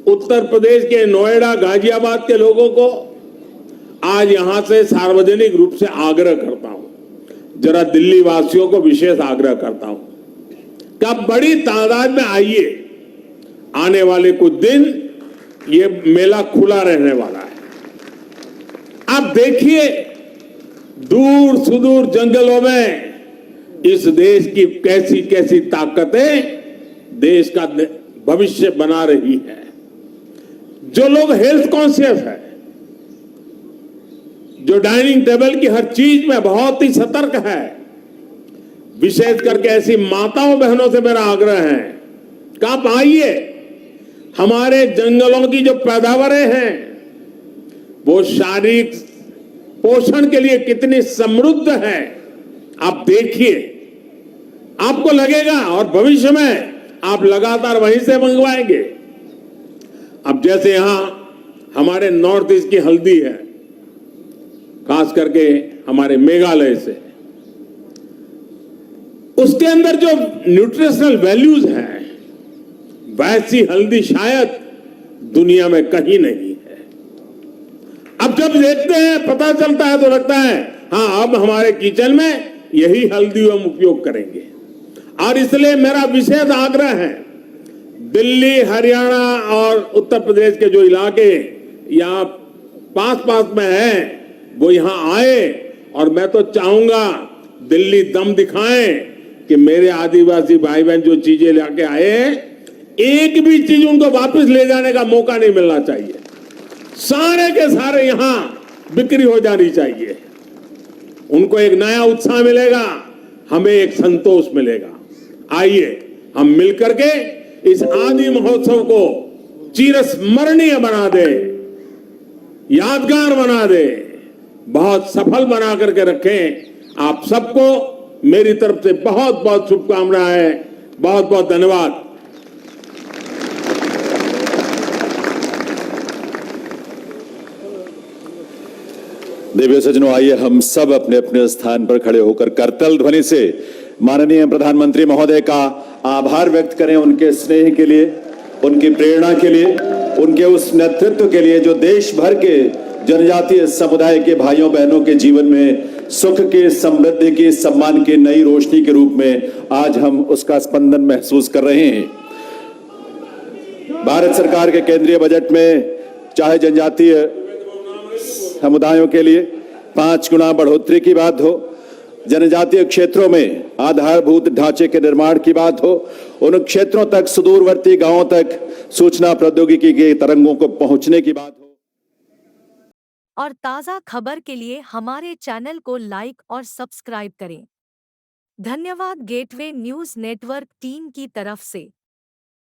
उत्तर प्रदेश के नोएडा गाजियाबाद के लोगों को आज यहां से सार्वजनिक रूप से आग्रह करता हूं, जरा दिल्ली वासियों को विशेष आग्रह करता हूं कि आप बड़ी तादाद में आइए। आने वाले कुछ दिन ये मेला खुला रहने वाला है। आप देखिए दूर सुदूर जंगलों में इस देश की कैसी कैसी ताकतें देश का भविष्य बना रही है। जो लोग हेल्थ कॉन्शियस है, जो डाइनिंग टेबल की हर चीज में बहुत ही सतर्क है, विशेष करके ऐसी माताओं बहनों से मेरा आग्रह है कि आप आइए। हमारे जंगलों की जो पैदावारें हैं वो शारीरिक पोषण के लिए कितनी समृद्ध है, आप देखिए, आपको लगेगा और भविष्य में आप लगातार वहीं से मंगवाएंगे। अब जैसे यहां हमारे नॉर्थ ईस्ट की हल्दी है, खास करके हमारे मेघालय से, उसके अंदर जो न्यूट्रिशनल वैल्यूज हैं वैसी हल्दी शायद दुनिया में कहीं नहीं है। अब जब देखते हैं, पता चलता है तो लगता है हाँ, अब हमारे किचन में यही हल्दी हम उपयोग करेंगे। और इसलिए मेरा विशेष आग्रह है, दिल्ली, हरियाणा और उत्तर प्रदेश के जो इलाके यहाँ पास पास में हैं, वो यहाँ आए। और मैं तो चाहूंगा दिल्ली दम दिखाएं कि मेरे आदिवासी भाई बहन जो चीजें लेके आए हैं, एक भी चीज उनको वापस ले जाने का मौका नहीं मिलना चाहिए। सारे के सारे यहां बिक्री हो जानी चाहिए। उनको एक नया उत्साह मिलेगा, हमें एक संतोष मिलेगा। आइए हम मिलकर के इस आदि महोत्सव को चिरस्मरणीय बना दे, यादगार बना दे, बहुत सफल बना करके रखें। आप सबको मेरी तरफ से बहुत बहुत शुभकामनाएं, बहुत बहुत धन्यवाद। देवी सज्जनों, आइए हम सब अपने अपने स्थान पर खड़े होकर करतल ध्वनि से माननीय प्रधानमंत्री महोदय का आभार व्यक्त करें, उनके स्नेह के लिए, उनकी प्रेरणा के लिए, उनके उस नेतृत्व के लिए जो देश भर के जनजातीय समुदाय के भाइयों बहनों के जीवन में सुख के, समृद्धि की, सम्मान की नई रोशनी के रूप में आज हम उसका स्पंदन महसूस कर रहे हैं। भारत सरकार के केंद्रीय बजट में चाहे जनजातीय समुदायों के लिए 5 गुना बढ़ोतरी की बात हो, जनजातीय क्षेत्रों में आधारभूत ढांचे के निर्माण की बात हो, उन क्षेत्रों तक, सुदूरवर्ती गांवों तक सूचना प्रौद्योगिकी के तरंगों को पहुंचने की बात हो। और ताज़ा खबर के लिए हमारे चैनल को लाइक और सब्सक्राइब करें। धन्यवाद गेटवे न्यूज़ नेटवर्क टीम की तरफ से।